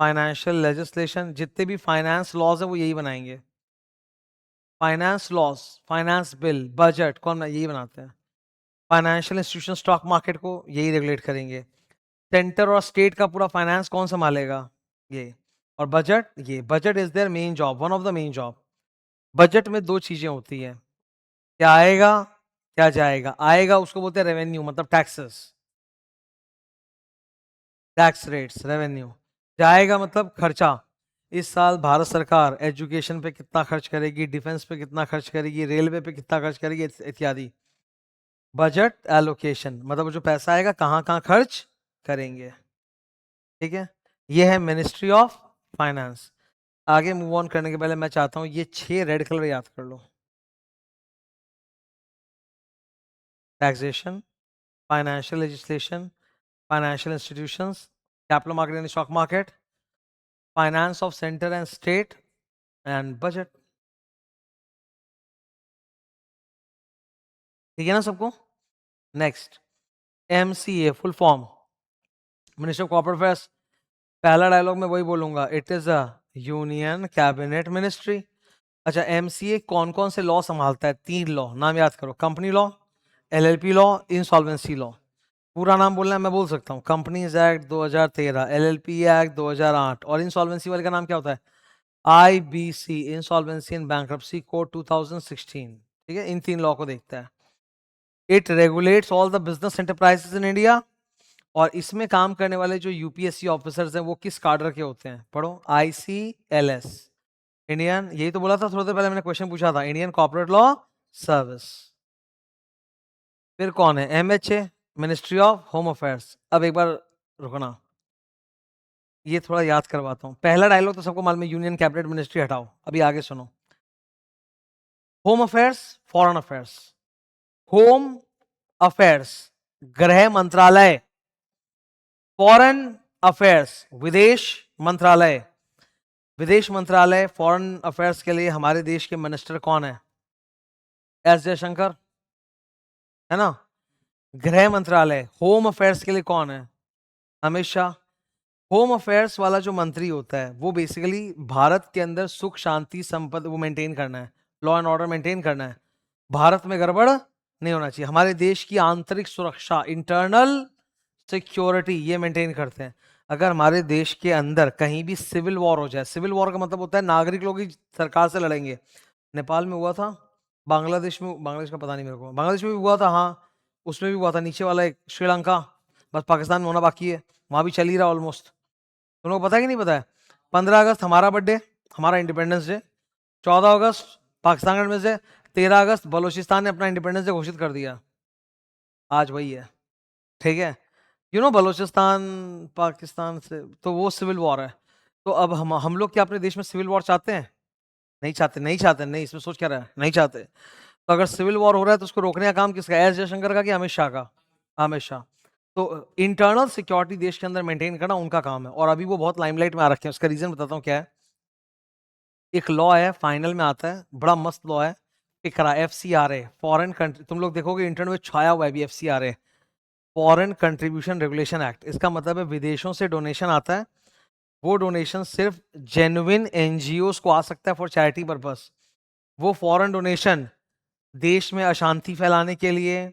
financial legislation, जितने भी फाइनेंस लॉज है वो यही बनाएंगे। Finance laws, finance bill, budget कौन यही बनाते हैं। फाइनेंशियल इंस्टीट्यूशन, स्टॉक मार्केट को यही रेगुलेट करेंगे। सेंटर और स्टेट का पूरा फाइनेंस कौन संभालेगा? ये। और बजट, ये budget is their main job, one of the main job. Budget में दो चीजें होती है, क्या आएगा क्या जाएगा। आएगा उसको बोलते हैं रेवेन्यू, मतलब टैक्सेस, टैक्स रेट्स, रेवेन्यू। जाएगा मतलब खर्चा। इस साल भारत सरकार एजुकेशन पे कितना खर्च करेगी, डिफेंस पे कितना खर्च करेगी, रेलवे पे कितना खर्च करेगी, इत्यादि। बजट एलोकेशन मतलब जो पैसा आएगा कहाँ कहाँ खर्च करेंगे, ठीक है। ये है मिनिस्ट्री ऑफ फाइनेंस। आगे मूव ऑन करने के पहले मैं चाहता हूँ ये 6 रेड कलर याद कर लो। Taxation, financial legislation, financial institutions, capital market यानी stock market, finance of centre and state, and budget. ठीक है ना सबको? Next, MCA full form, minister of corporate affairs. पहला डायलॉग में वही बोलूंगा, it is a union cabinet ministry. अच्छा, एमसीए कौन कौन से लॉ संभालता है? 3 लॉ, नाम याद करो। Company law, LLP law, insolvency law. पूरा नाम बोलना है, मैं बोल सकता हूँ। कंपनीज एक्ट 2013, एलएलपी एक्ट 2008, और इंसॉल्वेंसी वाले का नाम क्या होता है? IBC, insolvency and bankruptcy code 2016। ठीक है, इन 3 लॉ को देखता है। It regulates all the business enterprises in India. और इसमें काम करने वाले जो यूपीएससी ऑफिसर्स हैं वो किस कार्डर के होते हैं? पढ़ो, आईसीएलएस, इंडियन, यही तो बोला था थोड़ी देर पहले, मैंने क्वेश्चन पूछा था, इंडियन कॉर्पोरेट लॉ सर्विस। फिर कौन है? MHA, ministry of home affairs. अब एक बार रुकना, ये थोड़ा याद करवाता हूँ। पहला डायलॉग तो सबको मालूम है, यूनियन कैबिनेट मिनिस्ट्री हटाओ। अभी आगे सुनो। Home affairs, foreign affairs. Home affairs गृह मंत्रालय, फॉरेन अफेयर्स विदेश मंत्रालय। विदेश मंत्रालय, फॉरेन अफेयर्स के लिए हमारे देश के मिनिस्टर कौन है? एस जयशंकर, है ना। गृह मंत्रालय, होम अफेयर्स के लिए कौन है? अमित शाह। होम अफेयर्स वाला जो मंत्री होता है वो बेसिकली भारत के अंदर सुख शांति संपत्ति वो मेंटेन करना है, लॉ एंड ऑर्डर मेंटेन करना है। भारत में गड़बड़ नहीं होना चाहिए। हमारे देश की आंतरिक सुरक्षा, इंटरनल सिक्योरिटी, ये मेंटेन करते हैं। अगर हमारे देश के अंदर कहीं भी सिविल वॉर हो जाए, सिविल वॉर का मतलब होता है नागरिक लोग ही सरकार से लड़ेंगे। नेपाल में हुआ था, बांग्लादेश में, बांग्लादेश का पता नहीं मेरे को, बांग्लादेश में भी हुआ था, हाँ उसमें भी हुआ था। नीचे वाला एक श्रीलंका, बस पाकिस्तान में होना बाकी है, वहां भी चल ही रहा ऑलमोस्ट। तुम लोग पता है कि नहीं पता है? 15 अगस्त हमारा बर्थडे, हमारा इंडिपेंडेंस डे। 14 अगस्त पाकिस्तान का इंडिपेंडेंस डे। 13 अगस्त बलूचिस्तान ने अपना इंडिपेंडेंस डे घोषित कर दिया, आज वही है, ठीक है। बलूचिस्तान पाकिस्तान से तो वो सिविल वॉर है। तो अब हम लोग क्या अपने देश में सिविल वॉर चाहते हैं? नहीं चाहते, नहीं चाहते, नहीं, इसमें सोच क्या रहा है, नहीं चाहते। तो अगर सिविल वॉर हो रहा है तो उसको रोकने का काम किसका? एस जयशंकर का कि अमित शाह का? अमित शाह। तो इंटरनल सिक्योरिटी देश के अंदर मेंटेन करना उनका काम है, और अभी वो बहुत लाइमलाइट में आ रखे हैं। उसका रीजन बताता हूँ क्या है। एक लॉ है, फाइनल में आता है, बड़ा मस्त लॉ है, इकरा, FCRA, फॉरेन कंट्री, तुम लोग देखोगे इंटरनेट में छाया हुआ है भी FCRA, foreign contribution regulation act. इसका मतलब है विदेशों से डोनेशन आता है, वो डोनेशन सिर्फ जेन्युइन एनजीओ को आ सकता है फॉर चैरिटी पर्पस। वो फॉरेन डोनेशन देश में अशांति फैलाने के लिए,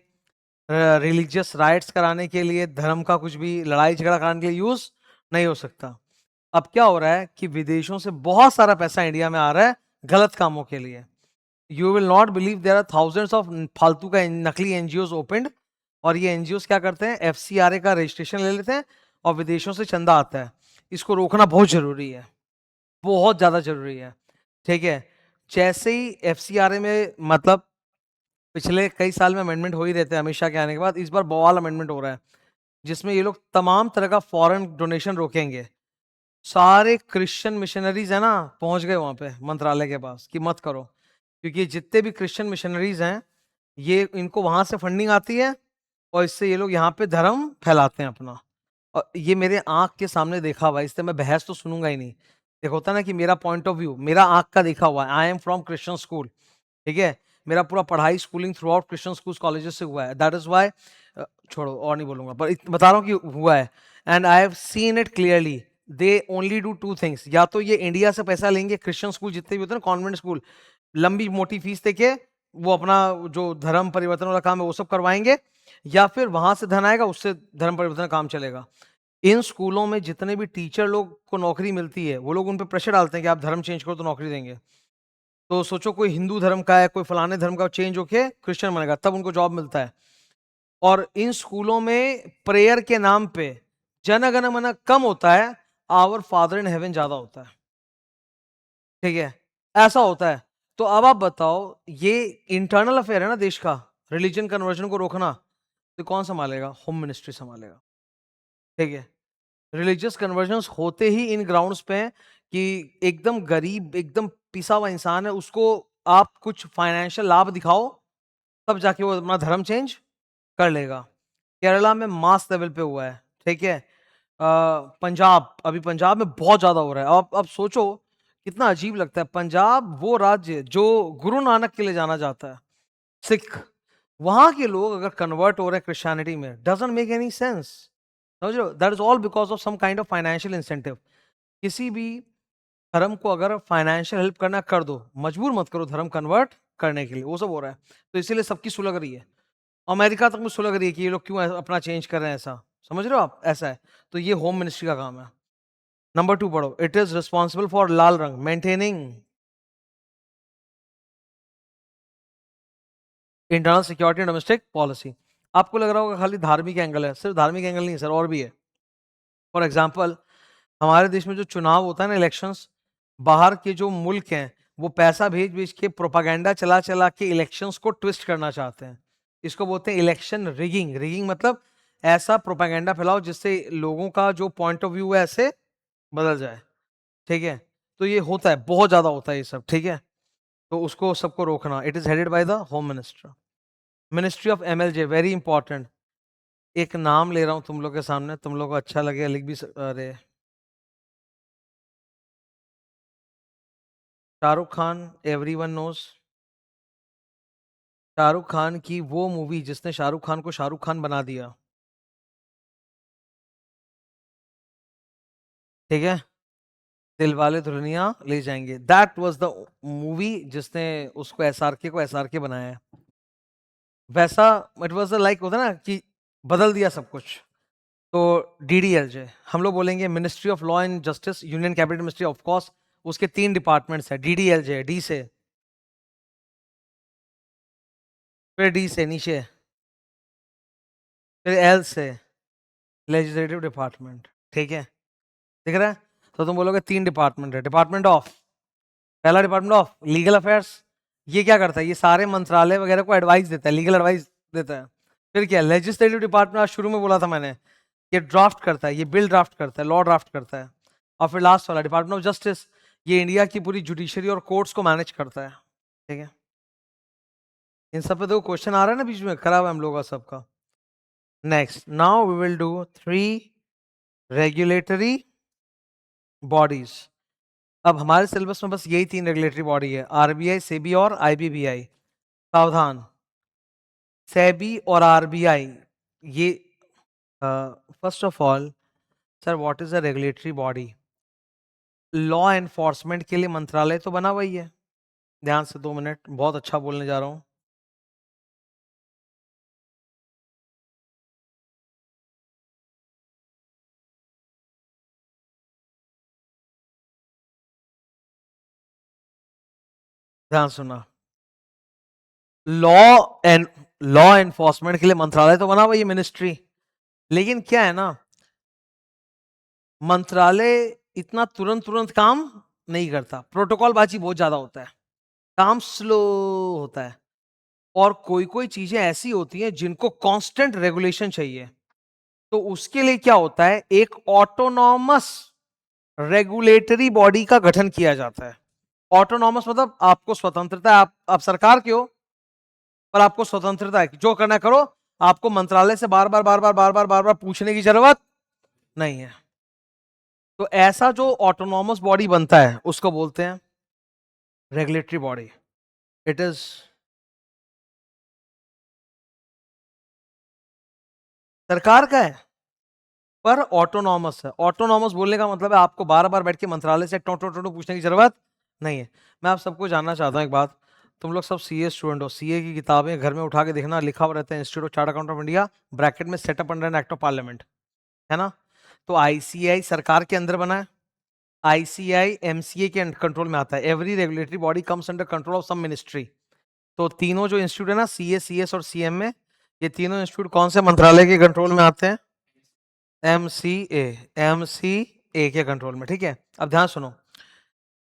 रिलीजियस राइट्स कराने के लिए, धर्म का कुछ भी लड़ाई झगड़ा कराने के लिए यूज नहीं हो सकता। अब क्या हो रहा है कि विदेशों से बहुत सारा पैसा इंडिया में आ रहा है गलत कामों के लिए। You will not believe, there are thousands of फालतू का नकली एनजीओ ओपनड, और ये एनजीओ क्या करते हैं? FCRA का रजिस्ट्रेशन ले लेते हैं और विदेशों से चंदा आता है। इसको रोकना बहुत जरूरी है, बहुत ज्यादा जरूरी है, ठीक है। जैसे ही FCRA में, मतलब पिछले कई साल में अमेंडमेंट हो ही रहते हैं अमित शाह के आने के बाद, इस बार बवाल अमेंडमेंट हो रहा है। जिसमें ये लोग तमाम तरह का फॉरेन डोनेशन रोकेंगे। सारे क्रिश्चियन मिशनरीज है ना, पहुंच गए वहां पे मंत्रालय के पास कि मत करो, क्योंकि जितने भी क्रिश्चियन मिशनरीज हैं, ये इनको वहां से फंडिंग आती है और इससे ये लोग यहाँ पे धर्म फैलाते हैं अपना। और ये मेरे आंख के सामने देखा हुआ है, इससे मैं बहस तो सुनूंगा ही नहीं। देखो, होता ना कि मेरा पॉइंट ऑफ व्यू, मेरा आंख का देखा हुआ है। I am from Christian school, ठीक है। मेरा पूरा पढ़ाई schooling through out Christian school colleges से हुआ है। दैट इज वाई, छोड़ो और नहीं बोलूंगा, पर बता रहा हूँ कि हुआ है। And I have seen it clearly. They only do two things, या तो ये इंडिया से पैसा लेंगे, क्रिश्चियन स्कूल जितने भी होते हैं ना, कॉन्वेंट स्कूल, लंबी मोटी फीस देके वो अपना जो धर्म परिवर्तन वाला काम है वो सब करवाएंगे, या फिर वहां से धन आएगा, उससे धर्म परिवर्तन का काम चलेगा। इन स्कूलों में जितने भी टीचर लोग को नौकरी मिलती है, वो लोग उन पर प्रेशर डालते हैं कि आप धर्म चेंज करो तो नौकरी देंगे। तो सोचो, कोई हिंदू धर्म का है, कोई फलाने धर्म का, चेंज होके क्रिश्चियन बनेगा, तब उनको जॉब मिलता है। और इन स्कूलों में प्रेयर के नाम पे जन गण मन कम होता है, आवर फादर इन हेवन ज्यादा होता है, ठीक है। ऐसा होता है। तो अब आप बताओ, ये इंटरनल अफेयर है ना देश का, रिलीजन कन्वर्जन को रोकना, तो कौन संभालेगा? होम मिनिस्ट्री संभालेगा, ठीक है। रिलीजियस कन्वर्जन होते ही इन ग्राउंड्स पे हैं कि एकदम गरीब, एकदम पिसा हुआ इंसान है, उसको आप कुछ फाइनेंशियल लाभ दिखाओ, तब जाके वो अपना धर्म चेंज कर लेगा। केरला में मास लेवल पे हुआ है, ठीक है। पंजाब, अभी पंजाब में बहुत ज्यादा हो रहा है। अब सोचो, कितना अजीब लगता है। पंजाब वो राज्य जो गुरु नानक के लिए जाना जाता है, सिख, वहां के लोग अगर कन्वर्ट हो रहे हैं क्रिश्चियनिटी में, डजंट मेक एनी सेंस। समझ रहे हो? That is all because of some kind of financial incentive. किसी भी धर्म को अगर फाइनेंशियल हेल्प करना, कर दो, मजबूर मत करो धर्म कन्वर्ट करने के लिए। वो सब हो रहा है, तो इसीलिए सबकी सुलग रही है। अमेरिका तक में सुलग रही है कि ये लोग क्यों अपना चेंज कर रहे हैं, ऐसा समझ रहे हो आप? ऐसा है। तो ये होम मिनिस्ट्री का काम है। नंबर 2 पढ़ो। इट इज रिस्पॉन्सिबल फॉर, लाल रंग, maintaining internal security and domestic policy. आपको लग रहा होगा खाली धार्मिक एंगल है, सिर्फ धार्मिक एंगल नहीं है सर, और भी है। फॉर एग्जाम्पल, हमारे देश में जो चुनाव होता है ना, इलेक्शंस, बाहर के जो मुल्क हैं, वो पैसा भेज भेज के, प्रोपागेंडा चला चला के इलेक्शंस को ट्विस्ट करना चाहते हैं। इसको बोलते हैं इलेक्शन रिगिंग। रिगिंग मतलब ऐसा प्रोपागेंडा फैलाओ जिससे लोगों का जो पॉइंट ऑफ व्यू है ऐसे बदल जाए, ठीक है। तो ये होता है, बहुत ज्यादा होता है ये सब, ठीक है। तो उसको सबको रोकना। It is headed by the home minister. Ministry of MLJ, very important. एक नाम ले रहा हूं तुम लोग के सामने, तुम लोग को अच्छा लगे लिख भी अरे, शाहरुख खान, एवरीवन नोज। शाहरुख खान की वो मूवी जिसने शाहरुख खान को शाहरुख खान बना दिया, ठीक है। दिलवाले दुल्हनिया ले जाएंगे, दैट वाज द मूवी जिसने उसको एसआरके को एसआरके बनाया है। वैसा इट वाज लाइक, होता ना कि बदल दिया सब कुछ। तो डीडीएलजे, हम लोग बोलेंगे ministry of law and justice, union cabinet ministry of course. उसके 3 डिपार्टमेंट्स है। डीडीएलजे, डी से, फिर डी से नीचे, फिर एल से लेजिस्लेटिव डिपार्टमेंट, ठीक है। दिख रहा है? तो तुम बोलोगे 3 डिपार्टमेंट है। डिपार्टमेंट ऑफ, पहला डिपार्टमेंट ऑफ लीगल अफेयर्स, ये क्या करता है? ये सारे मंत्रालय वगैरह को एडवाइस देता है, लीगल एडवाइस देता है। फिर क्या, लेजिस्लेटिव डिपार्टमेंट, आज शुरू में बोला था मैंने, ये ड्राफ्ट करता है, ये बिल ड्राफ्ट करता है, लॉ ड्राफ्ट करता है। और फिर लास्ट वाला डिपार्टमेंट ऑफ जस्टिस, ये इंडिया की पूरी जुडिशरी और कोर्ट्स को मैनेज करता है, ठीक है। इन सब पे देखो क्वेश्चन आ रहा है ना बीच में, खराब है हम लोग का सबका। Next, now we will do 3 regulatory bodies. अब हमारे सिलेबस में बस यही 3 रेगुलेटरी बॉडी है, आरबीआई, सेबी और आईबीबीआई। सावधान, सेबी और आरबीआई, ये first of all, sir what is a regulatory body? Law enforcement के लिए मंत्रालय तो बना हुआ ही है। ध्यान से 2 मिनट, बहुत अच्छा बोलने जा रहा हूं। ध्यान सुना। लॉ एंड लॉ एनफोर्समेंट के लिए मंत्रालय तो बना हुआ है, मिनिस्ट्री। लेकिन क्या है ना, मंत्रालय इतना तुरंत तुरंत काम नहीं करता, प्रोटोकॉल बाजी बहुत ज्यादा होता है, काम स्लो होता है। और कोई कोई चीजें ऐसी होती हैं जिनको कांस्टेंट रेगुलेशन चाहिए। तो उसके लिए क्या होता है, एक ऑटोनॉमस रेगुलेटरी बॉडी का गठन किया जाता है। ऑटोनॉमस मतलब आपको स्वतंत्रता है, आप सरकार के हो पर आपको स्वतंत्रता है, जो करना करो, आपको मंत्रालय से बार बार बार बार बार बार बार बार पूछने की जरूरत नहीं है। तो ऐसा जो ऑटोनॉमस बॉडी बनता है उसको बोलते हैं रेगुलेटरी बॉडी। इट इज सरकार का है पर ऑटोनॉमस है। ऑटोनॉमस बोलने का मतलब है आपको बार बार बैठ के मंत्रालय से टोटो टोटो पूछने की जरूरत नहीं है। मैं आप सबको जानना चाहता हूँ एक बात, तुम लोग सब सीए स्टूडेंट हो, सीए की किताबें घर में उठा के देखना, लिखा हुआ रहता है institute of chart account of India, bracket में setup under an act of parliament, है ना। तो आईसीआई सरकार के अंदर बना है, आईसीआई एमसीए के कंट्रोल में आता है। Every regulatory body comes under control of some ministry. तो तीनों जो इंस्टीट्यूट है ना, सीए, सीएस और सीएम में, ये तीनों इंस्टीट्यूट कौन से मंत्रालय के कंट्रोल में आते हैं, एमसीए, एमसीए के कंट्रोल में, ठीक है। अब ध्यान सुनो,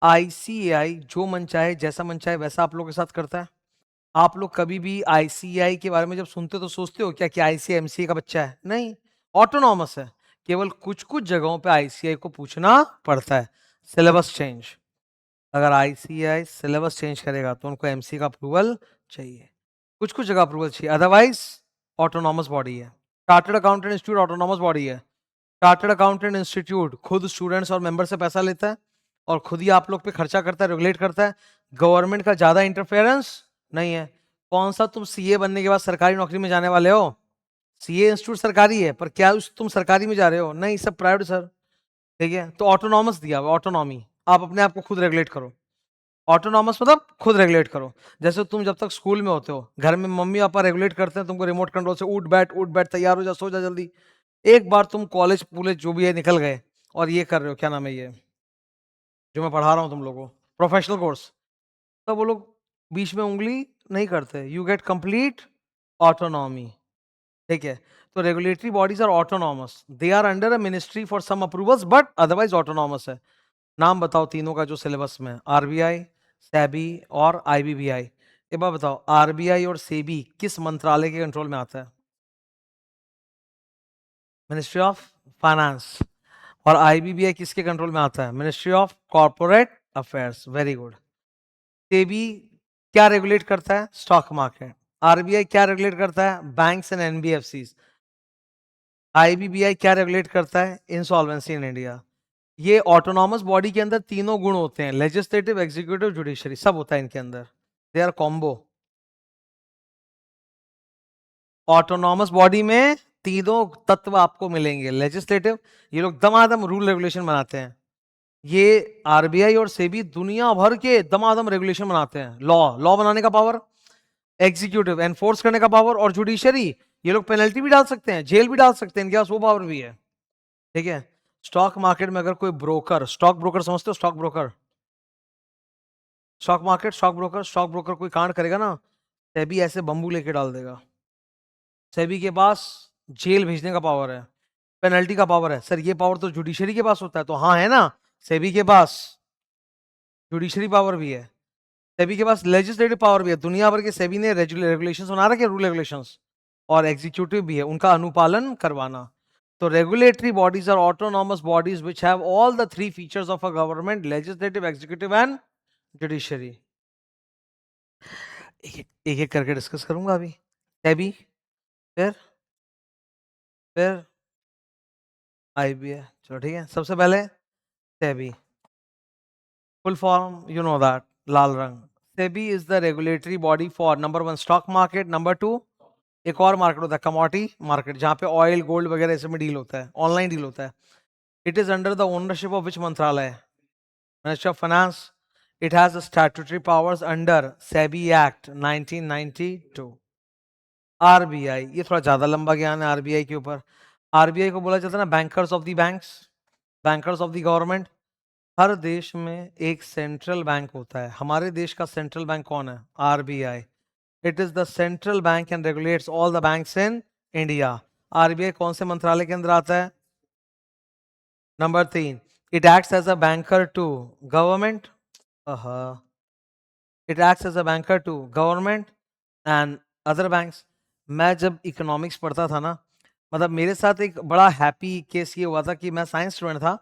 आईसीएआई जो मन चाहे जैसा मन चाहे वैसा आप लोग के साथ करता है। आप लोग कभी भी आईसीआई के बारे में जब सुनते हो तो सोचते हो क्या कि आईसीआई एमसीए का बच्चा है? नहीं, ऑटोनॉमस है। केवल कुछ कुछ जगहों पे आईसीआई को पूछना पड़ता है, सिलेबस चेंज। अगर आईसीआई सिलेबस चेंज करेगा तो उनको एमसी का अप्रूवल चाहिए, कुछ कुछ जगह अप्रूवल चाहिए, अदरवाइज ऑटोनॉमस बॉडी है। Chartered accountant institute autonomous body है। चार्टर्ड अकाउंटेंट इंस्टीट्यूट खुद स्टूडेंट्स और मेंबर से पैसा लेता है और खुद ही आप लोग पे खर्चा करता है, रेगुलेट करता है। गवर्नमेंट का ज्यादा इंटरफेरेंस नहीं है। कौन सा तुम सीए बनने के बाद सरकारी नौकरी में जाने वाले हो? सीए इंस्टीट्यूट सरकारी है पर क्या तुम सरकारी में जा रहे हो? नहीं, सब प्राइवेट सर, ठीक है। तो ऑटोनॉमस दिया हुआ, ऑटोनॉमी, आप अपने आप को खुद रेगुलेट करो। ऑटोनॉमस मतलब खुद रेगुलेट करो। जैसे तुम जब तक स्कूल में होते हो, घर में मम्मी पापा रेगुलेट करते हैं तुमको रिमोट कंट्रोल से, उठ बैठ तैयार हो जा, सो जा जल्दी। एक बार तुम कॉलेज पुलेज जो भी है निकल गए और ये कर रहे हो, क्या नाम है ये जो मैं पढ़ा रहा हूँ तुम लोगों को, प्रोफेशनल कोर्स, तब वो लोग बीच में उंगली नहीं करते, यू गेट कंप्लीट ऑटोनॉमी, ठीक है। तो regulatory bodies are autonomous, they are under a ministry for some approvals but otherwise autonomous है। नाम बताओ तीनों का जो सिलेबस में, आरबीआई, सेबी और आईबीबीआई। एक बार बताओ, आरबीआई और सेबी किस मंत्रालय के कंट्रोल में आता है? Ministry of finance. और आईबीबीआई किसके कंट्रोल में आता है? Ministry of corporate affairs. Very good. SEBI क्या रेगुलेट करता है? Stock market. आरबीआई क्या रेगुलेट करता है? Banks and NBFC. आईबीबीआई क्या रेगुलेट करता है? Insolvency in India. ये ऑटोनॉमस बॉडी के अंदर तीनों गुण होते हैं, लेजिस्लेटिव, एग्जीक्यूटिव, जुडिशरी, सब होता है इनके अंदर, they are combo. Autonomous body में तीनों तत्व आपको मिलेंगे, लेजिस्लेटिव, ये लोग दमादम रूल रेगुलेशन बनाते हैं। ये आरबीआई और सेबी दुनिया भर के दमादम रेगुलेशन बनाते हैं, लॉ लॉ बनाने का पावर, एग्जीक्यूटिव एनफोर्स करने का पावर, और जुडिशरी ये लोग पेनल्टी भी डाल सकते हैं, जेल भी डाल सकते हैं, इनके पास वो पावर भी है, ठीक है। स्टॉक मार्केट में अगर कोई ब्रोकर, स्टॉक ब्रोकर समझते हो, stock broker, stock market, stock broker कोई कांड करेगा ना, सेबी ऐसे बम्बू लेके डाल देगा। सेबी के पास जेल भेजने का पावर है, पेनल्टी का पावर है। सर ये पावर तो जुडिशरी के पास होता है, तो हाँ है ना, सेबी के पास जुडिशरी पावर भी है, सेबी के पास लेजिस्लेटिव पावर भी है। दुनिया भर के सेबी ने रेगुलेशंस बना रखे, रूल रेगुलेशंस, और एग्जीक्यूटिव भी है, उनका अनुपालन करवाना। तो regulatory bodies are autonomous bodies which have all the three features of a government, legislative, executive and judiciary. एक एक करके डिस्कस करूंगा अभी। सेबी, फिर आईबीए, चलो ठीक है। सबसे पहले SEBI, full form you know that, लाल रंग। SEBI is the regulatory body for number one stock market, number two एक और मार्केट होता है कमोडिटी मार्केट, जहां पे ऑयल गोल्ड वगैरह ऐसे में डील होता है, ऑनलाइन डील होता है। It is under the ownership of which मंत्रालय? Ministry of finance. It has statutory powers under SEBI act 1992। RBI, ये थोड़ा ज्यादा लंबा ज्ञान है आरबीआई के ऊपर। आरबीआई को बोला जाता है ना bankers of the banks, bankers of the government. हर देश में एक सेंट्रल बैंक होता है, हमारे देश का सेंट्रल बैंक कौन है? RBI. It is the central bank and regulates all the banks in India. RBI कौन से मंत्रालय के अंदर आता है? नंबर तीन, it acts as a banker to government, it acts as a banker to government and other banks. मैं जब इकोनॉमिक्स पढ़ता था ना, मतलब मेरे साथ एक बड़ा हैप्पी केस ये हुआ था कि मैं साइंस स्टूडेंट था,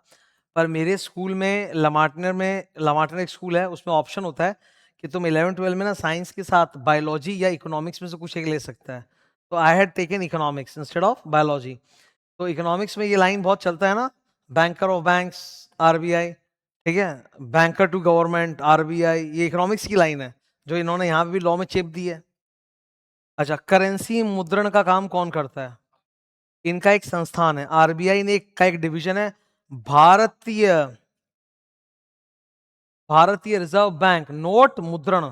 पर मेरे स्कूल में लमार्टनर एक स्कूल है, उसमें ऑप्शन होता है कि तुम 11-12 में ना साइंस के साथ बायोलॉजी या इकोनॉमिक्स में से कुछ एक ले सकता है। तो I had taken economics instead of biology. तो इकोनॉमिक्स में ये लाइन बहुत चलता है ना, बैंकर ऑफ बैंक्स, आरबीआई, ठीक है? बैंकर टू गवर्नमेंट, आरबीआई, ये इकोनॉमिक्स की लाइन है, जो इन्होंने यहाँ पे भी लॉ में चेप दी है। अच्छा, करेंसी मुद्रण का काम कौन करता है? इनका एक संस्थान है, आरबीआई ने का एक डिवीजन है, भारतीय भारतीय रिजर्व बैंक नोट मुद्रण।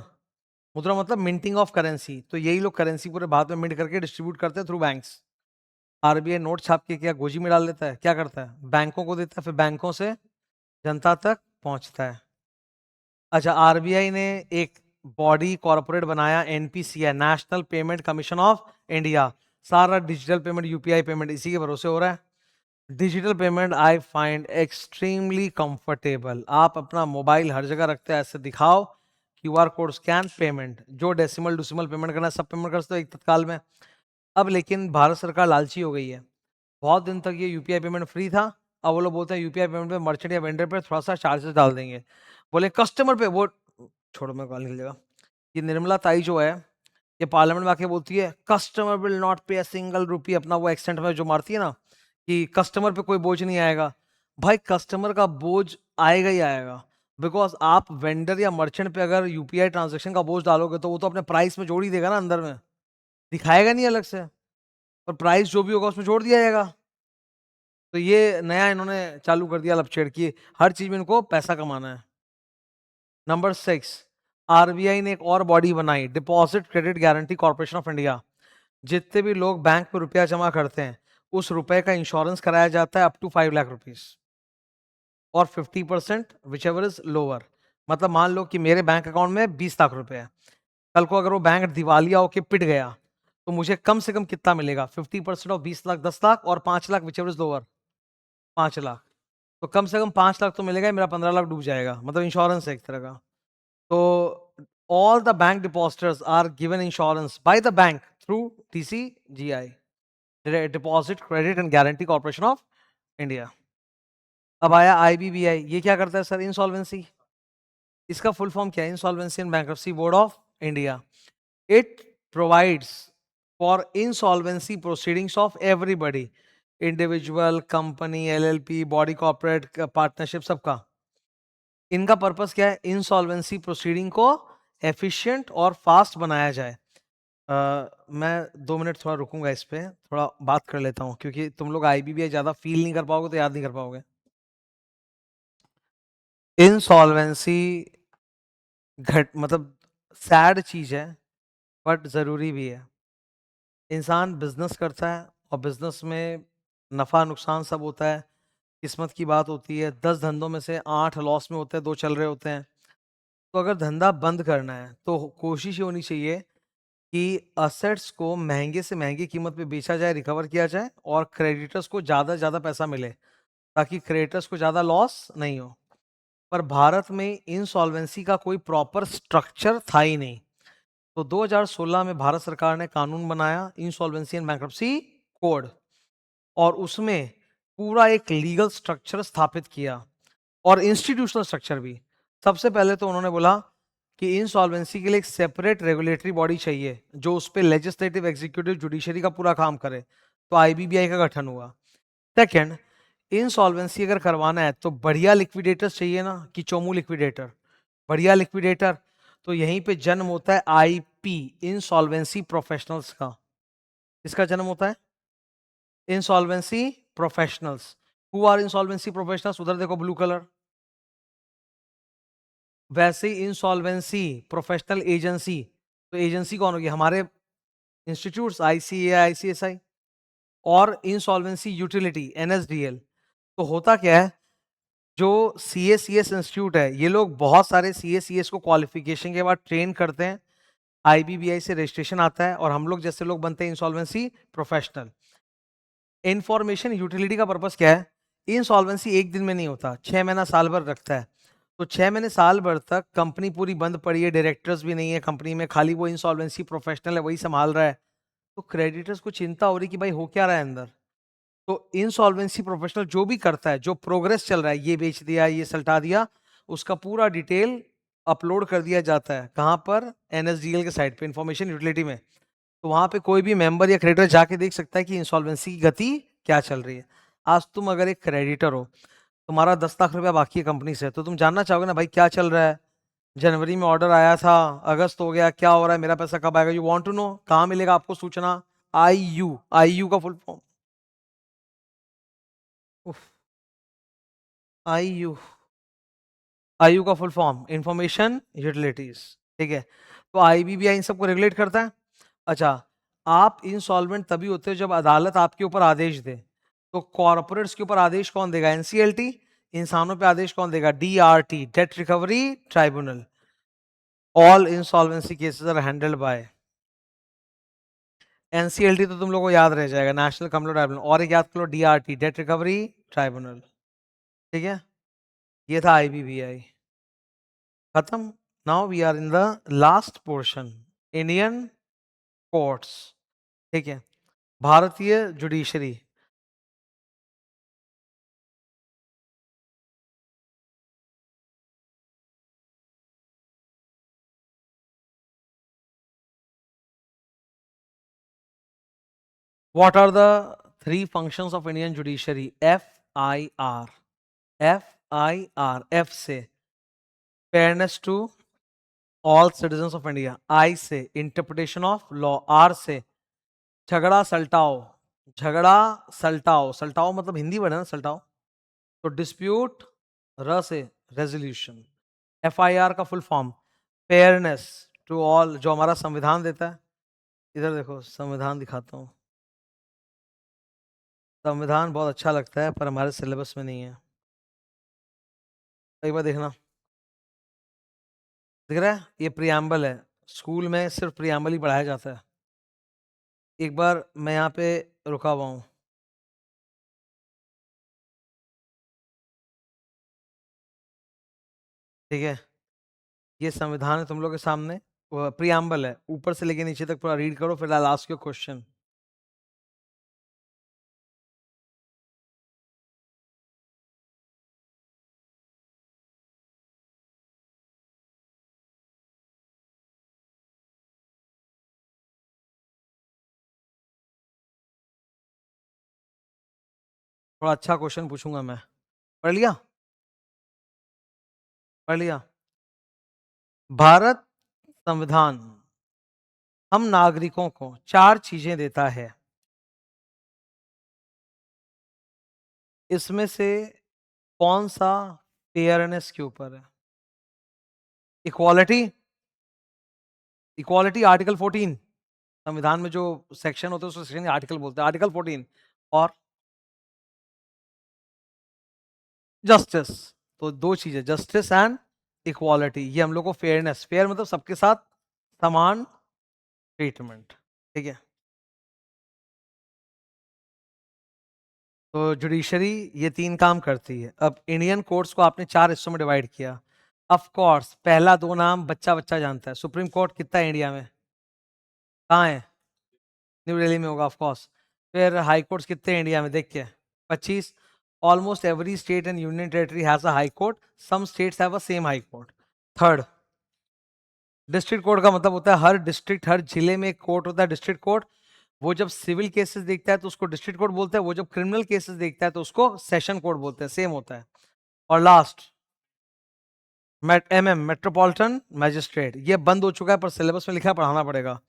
मुद्रण मतलब मिंटिंग ऑफ करेंसी, तो यही लोग करेंसी पूरे भारत में मिंट करके डिस्ट्रीब्यूट करते हैं थ्रू बैंक्स। आरबीआई नोट छाप के क्या गोजी में डाल देता है? क्या करता है? बैंकों को देता है, फिर बैंकों से जनता तक पहुंचता है। अच्छा, आरबीआई ने एक बॉडी कॉर्पोरेट बनाया, NPCI, national payment commission of India. सारा डिजिटल पेमेंट, यूपीआई पेमेंट इसी के भरोसे हो रहा है। Digital payment I find extremely comfortable. आप अपना मोबाइल हर जगह रखते हैं, ऐसे दिखाओ, क्यूआर कोड स्कैन, पेमेंट, जो डेसिमल डेसिमल पेमेंट करना है सब पेमेंट कर सकते हो एक तत्काल में। अब लेकिन भारत सरकार लालची हो गई है। बहुत दिन तक ये यूपीआई पेमेंट फ्री था, अब वो लोग बोलते हैं यूपीआई पेमेंट पे मर्चेंट या वेंडर पे थोड़ा सा चार्जेस डाल देंगे। बोले कस्टमर पे वो, छोड़ो मैं कॉल निकल जाएगा। ये निर्मला ताई जो है, ये पार्लियामेंट में आके बोलती है कस्टमर विल नॉट पे अ सिंगल रुपी, अपना वो एक्सेंट में जो मारती है ना कि कस्टमर पे कोई बोझ नहीं आएगा। भाई कस्टमर का बोझ आएगा ही आएगा, बिकॉज आप वेंडर या मर्चेंट पे अगर यूपीआई ट्रांजेक्शन का बोझ डालोगे तो वो तो अपने प्राइस में जोड़ ही देगा ना, अंदर में दिखाएगा नहीं अलग से, और प्राइस जो भी होगा उसमें जोड़ दिया जाएगा। तो ये नया इन्होंने चालू कर दिया लपछेड़ की, हर चीज में इनको पैसा कमाना है। नंबर 6, आरबीआई ने एक और बॉडी बनाई, deposit credit guarantee corporation of India. जितने भी लोग बैंक में रुपया जमा करते हैं, उस रुपए का इंश्योरेंस कराया जाता है अप टू 5 लाख रुपीस, और 50% विच एवर इज लोअर। मतलब मान लो कि मेरे बैंक अकाउंट में 20 लाख रुपए है, कल को अगर वो बैंक दिवालिया होके पिट गया तो मुझे कम से कम कितना मिलेगा? 50% ऑफ 20 लाख 10 लाख, और 5 lakh which ever is lower 5 lakh. तो कम से कम 5 लाख तो मिलेगा, मेरा 15 लाख डूब जाएगा, मतलब इंश्योरेंस है एक तरह का। तो all the bank depositors are given insurance by the bank through DCGI, Deposit Credit and Guarantee Corporation of India। अब आया आईबीबीआई, ये क्या करता है सर? इंसॉल्वेंसी। इसका फुल फॉर्म क्या है? Insolvency and bankruptcy board of India. It provides for insolvency proceedings of everybody, individual, company, LLP, body corporate, partnership, सबका। इनका पर्पस क्या है? इंसॉल्वेंसी प्रोसीडिंग को एफिशिएंट और फास्ट बनाया जाए। मैं 2 मिनट थोड़ा रुकूंगा, इस पे थोड़ा बात कर लेता हूँ, क्योंकि तुम लोग आईबीबीआई ज्यादा फील नहीं कर पाओगे तो याद नहीं कर पाओगे। इंसॉल्वेंसी घट मतलब सैड चीज है, बट जरूरी भी है। इंसान बिजनेस करता है और बिजनेस में नफा नुकसान सब होता है, किस्मत की बात होती है। 10 धंधों में से 8 लॉस में होते हैं, 2 चल रहे होते हैं। तो अगर धंधा बंद करना है तो कोशिश ये होनी चाहिए कि असेट्स को महंगे से महंगी कीमत पे बेचा जाए, रिकवर किया जाए, और क्रेडिटर्स को ज़्यादा से ज़्यादा पैसा मिले, ताकि क्रेडिटर्स को ज़्यादा लॉस नहीं हो। पर भारत में इंसॉल्वेंसी का कोई प्रॉपर स्ट्रक्चर था ही नहीं। तो 2016 में भारत सरकार ने कानून बनाया, इंसॉल्वेंसी एंड बैंक्रप्सी कोड, और उसमें पूरा एक लीगल स्ट्रक्चर स्थापित किया, और इंस्टीट्यूशनल स्ट्रक्चर भी। सबसे पहले तो उन्होंने बोला कि इंसॉल्वेंसी के लिए एक सेपरेट रेगुलेटरी बॉडी चाहिए, जो उस पर लेजिस्लेटिव, एग्जीक्यूटिव, जुडिशरी का पूरा काम करे। तो आईबीबीआई का गठन हुआ। सेकंड, इंसॉल्वेंसी अगर करवाना है तो बढ़िया लिक्विडेटर्स चाहिए ना, कि चोमू लिक्विडेटर, बढ़िया लिक्विडेटर। तो यहीं पे जन्म होता है आईपी, इंसॉल्वेंसी प्रोफेशनल्स का। इसका जन्म होता है insolvency professionals. Who are insolvency professionals? उधर देखो ब्लू कलर। वैसे ही इंसॉल्वेंसी प्रोफेशनल एजेंसी, तो एजेंसी कौन होगी? हमारे इंस्टीट्यूट्स, आईसीएआई, आईसीएसआई। और इंसॉल्वेंसी यूटिलिटी, एनएसडीएल। तो होता क्या है, जो सीएसीएस इंस्टीट्यूट है, ये लोग बहुत सारे सीएसीएस को क्वालिफिकेशन के बाद ट्रेन करते हैं, आईबीबीआई से रजिस्ट्रेशन आता है, और हम लोग जैसे लोग बनते हैं इंसॉल्वेंसी प्रोफेशनल। इंफॉर्मेशन यूटिलिटी का पर्पस क्या है? इंसॉल्वेंसी एक दिन में नहीं होता, 6 महीना साल भर रखता है। तो 6 महीने साल भर तक कंपनी पूरी बंद पड़ी है, डायरेक्टर्स भी नहीं है कंपनी में, खाली वो इंसॉल्वेंसी प्रोफेशनल है, वही संभाल रहा है। तो क्रेडिटर्स को चिंता हो रही कि भाई हो क्या रहा है अंदर, तो इंसॉल्वेंसी प्रोफेशनल जो भी करता है, जो प्रोग्रेस चल रहा है, ये बेच दिया, ये सल्टा दिया, उसका पूरा डिटेल अपलोड कर दिया जाता है। कहाँ पर? एनएसडीएल के साइट पे, इंफॉर्मेशन यूटिलिटी में। तो वहां पे कोई भी मेंबर या क्रेडिटर जाके देख सकता है कि इंसॉल्वेंसी की गति क्या चल रही है। आज तुम अगर एक क्रेडिटर हो, तुम्हारा 10 लाख रुपया बाकी है कंपनी से, तो तुम जानना चाहोगे ना भाई क्या चल रहा है, जनवरी में ऑर्डर आया था, अगस्त हो गया, क्या हो रहा है, मेरा पैसा कब आएगा, यू वांट टू नो। कहाँ मिलेगा आपको सूचना? आई यू का फुल फॉर्म, आई यू, आयु का फुल फॉर्म इंफॉर्मेशन यूटिलिटीज, ठीक है। तो आईबीबीआई इन सबको रेगुलेट करता है। अच्छा, आप इंसॉल्वेंट तभी होते हो जब अदालत आपके ऊपर आदेश दे। तो कॉर्पोरेट्स के ऊपर आदेश कौन देगा? एनसीएलटी। इंसानों पे आदेश कौन देगा? DRT, debt recovery tribunal. All insolvency cases are handled by NCLT. तो तुम लोगों को याद रह जाएगा, नेशनल कंप्लेंट ट्राइब्यूनल। और एक याद करो, डीआरटी, डेट रिकवरी ट्राइब्यूनल, ठीक है। ये था आईबीबीआई, खत्म। Now we are in the last portion, Indian courts, ठीक है, भारतीय judiciary. What are the three functions of Indian judiciary? FIR. FIR. F से fairness to all citizens of India. I से interpretation of law. R से झगड़ा सल्टाओ, झगड़ा सल्टाओ, सल्टाओ मतलब Hindi word है ना सल्टाओ, तो डिस्प्यूट। र से रेजोल्यूशन। FIR का full form fairness to all, जो हमारा संविधान देता है। इधर देखो, संविधान दिखाता हूँ। संविधान बहुत अच्छा लगता है पर हमारे सिलेबस में नहीं है। एक बार देखना, दिख रहा है? ये प्रियम्बल है, स्कूल में सिर्फ प्रियम्बल ही पढ़ाया जाता है। एक बार मैं यहाँ पे रुका हुआ हूँ, ठीक है। ये संविधान है तुम लोग के सामने, प्रियम्बल है, ऊपर से लेके नीचे तक पूरा रीड करो, फिर आई आस्क यू क्वेश्चन। थोड़ा अच्छा क्वेश्चन पूछूंगा मैं। पढ़ लिया? पढ़ लिया? भारत संविधान हम नागरिकों को 4 चीजें देता है, इसमें से कौन सा फेयरनेस के ऊपर है? इक्वालिटी, इक्वालिटी आर्टिकल 14, संविधान में जो सेक्शन होते हैं उसको सेक्शन आर्टिकल बोलते हैं, आर्टिकल 14। और जस्टिस। तो दो चीजें, जस्टिस एंड इक्वालिटी। ये हम लोग को फेयरनेस, फेयर मतलब सबके साथ समान ट्रीटमेंट, ठीक है। तो जुडिशरी ये 3 काम करती है। अब इंडियन कोर्ट्स को आपने 4 हिस्सों में डिवाइड किया। ऑफ कोर्स पहला 2 नाम बच्चा बच्चा जानता है, सुप्रीम कोर्ट कितना है इंडिया में? कहाँ है? न्यू दिल्ली में होगा ऑफ कोर्स। फिर हाई कोर्ट्स कितने हैं इंडिया में? देख के 25। Almost every state and union territory has a high court, some states have a same high court. Third, district court का मतलब होता है हर डिस्ट्रिक्ट, हर जिले में एक कोर्ट होता है, डिस्ट्रिक्ट कोर्ट। वो जब सिविल केसेस देखता है तो उसको डिस्ट्रिक्ट कोर्ट बोलते हैं, वो जब क्रिमिनल केसेस देखता है तो उसको सेशन कोर्ट बोलते हैं, सेम होता है। और लास्ट, मेट्रोपॉलिटन मैजिस्ट्रेट। ये बंद हो चुका है पर सिलेबस में लिखा है, पढ़ाना पड़ेगा।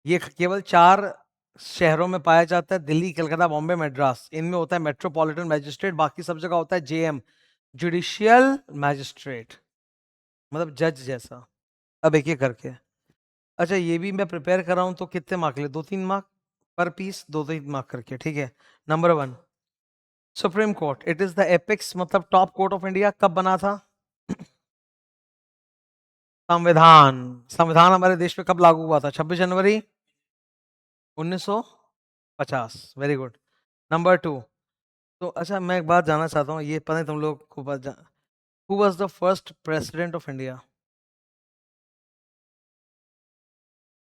ये केवल 4 शहरों में पाया जाता है, दिल्ली, कलकत्ता, बॉम्बे, मद्रास। इनमें होता है मेट्रोपॉलिटन मैजिस्ट्रेट, बाकी सब जगह होता है जेएम, जुडिशियल मैजिस्ट्रेट, मतलब जज जैसा। अब एक एक करके, अच्छा ये भी मैं प्रिपेयर कर रहा हूँ, तो कितने मार्क ले? 2-3 मार्क पर पीस, 2-3 मार्क करके, ठीक है। Number 1, supreme court, it is the apex मतलब टॉप कोर्ट ऑफ इंडिया। कब बना था? संविधान, संविधान हमारे देश में कब लागू हुआ था? 26 जनवरी 1950। Very good. नंबर 2, तो अच्छा मैं एक बात जानना चाहता हूँ, ये पता नहीं तुम लोग को who was the first president of India?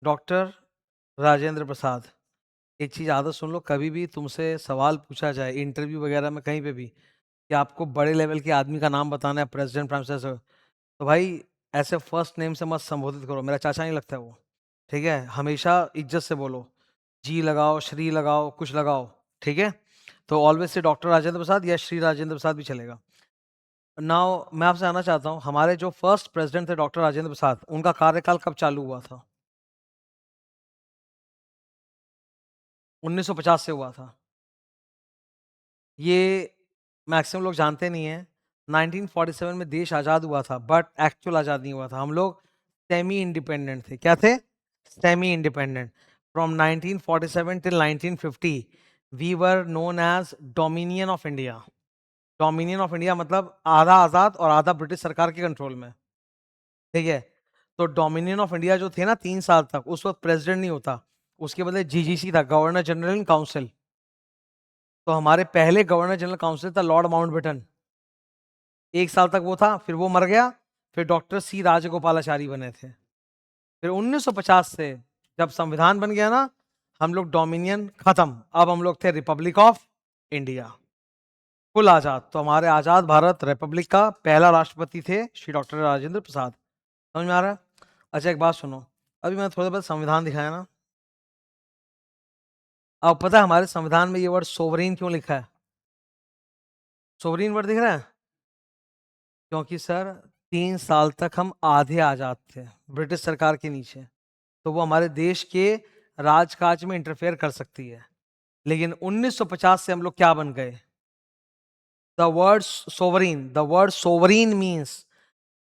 Doctor Rajendra Prasad. एक चीज आदत सुन लो, कभी भी तुमसे सवाल पूछा जाए इंटरव्यू वगैरह में कहीं पे भी कि आपको बड़े लेवल के आदमी का नाम बताना है, प्रेसिडेंट प्राइम मिनिस्टर, तो भाई ऐसे फर्स्ट नेम से मत संबोधित करो, मेरा चाचा नहीं लगता है वो। ठीक है, हमेशा इज्जत से बोलो, जी लगाओ, श्री लगाओ, कुछ लगाओ। ठीक है, तो ऑलवेज से डॉक्टर राजेंद्र प्रसाद या श्री राजेंद्र प्रसाद भी चलेगा। नाउ मैं आपसे आना चाहता हूँ, हमारे जो फर्स्ट प्रेसिडेंट थे डॉक्टर राजेंद्र प्रसाद, उनका कार्यकाल कब चालू हुआ था? 1950 से हुआ था। ये मैक्सिमम लोग जानते नहीं है। 1947 में देश आजाद हुआ था, बट एक्चुअल आजाद नहीं हुआ था। हम लोग सेमी इंडिपेंडेंट थे। क्या थे? Semi independent. From 1947 till 1950 we were known as dominion of India. Dominion of India मतलब आधा आजाद और आधा ब्रिटिश सरकार के कंट्रोल में। ठीक है, तो डोमिनियन ऑफ इंडिया जो थे ना 3 साल तक, उस वक्त प्रेसिडेंट नहीं होता, उसके बदले जीजीसी था, गवर्नर जनरल इन काउंसिल। तो हमारे पहले गवर्नर जनरल काउंसिल था लॉर्ड माउंटबेटन। 1 साल तक वो था, फिर वो मर गया, फिर डॉक्टर सी राजगोपालाचारी बने थे। फिर 1950 से जब संविधान बन गया ना, हम लोग डोमिनियन खत्म, अब हम लोग थे रिपब्लिक ऑफ इंडिया, फुल आजाद। तो हमारे आजाद भारत रिपब्लिक का पहला राष्ट्रपति थे श्री डॉक्टर राजेंद्र प्रसाद। समझ में आ रहा है? अच्छा एक बात सुनो, अभी मैं थोड़ा बहुत संविधान दिखाया ना, अब पता है हमारे संविधान में ये वर्ड सोवरेन क्यों लिखा है? सोवरेन वर्ड दिख रहा है? क्योंकि सर 3 साल तक हम आधे आजाद थे ब्रिटिश सरकार के नीचे, तो वो हमारे देश के राजकाज में इंटरफेयर कर सकती है। लेकिन 1950 से हम लोग क्या बन गए? The word sovereign means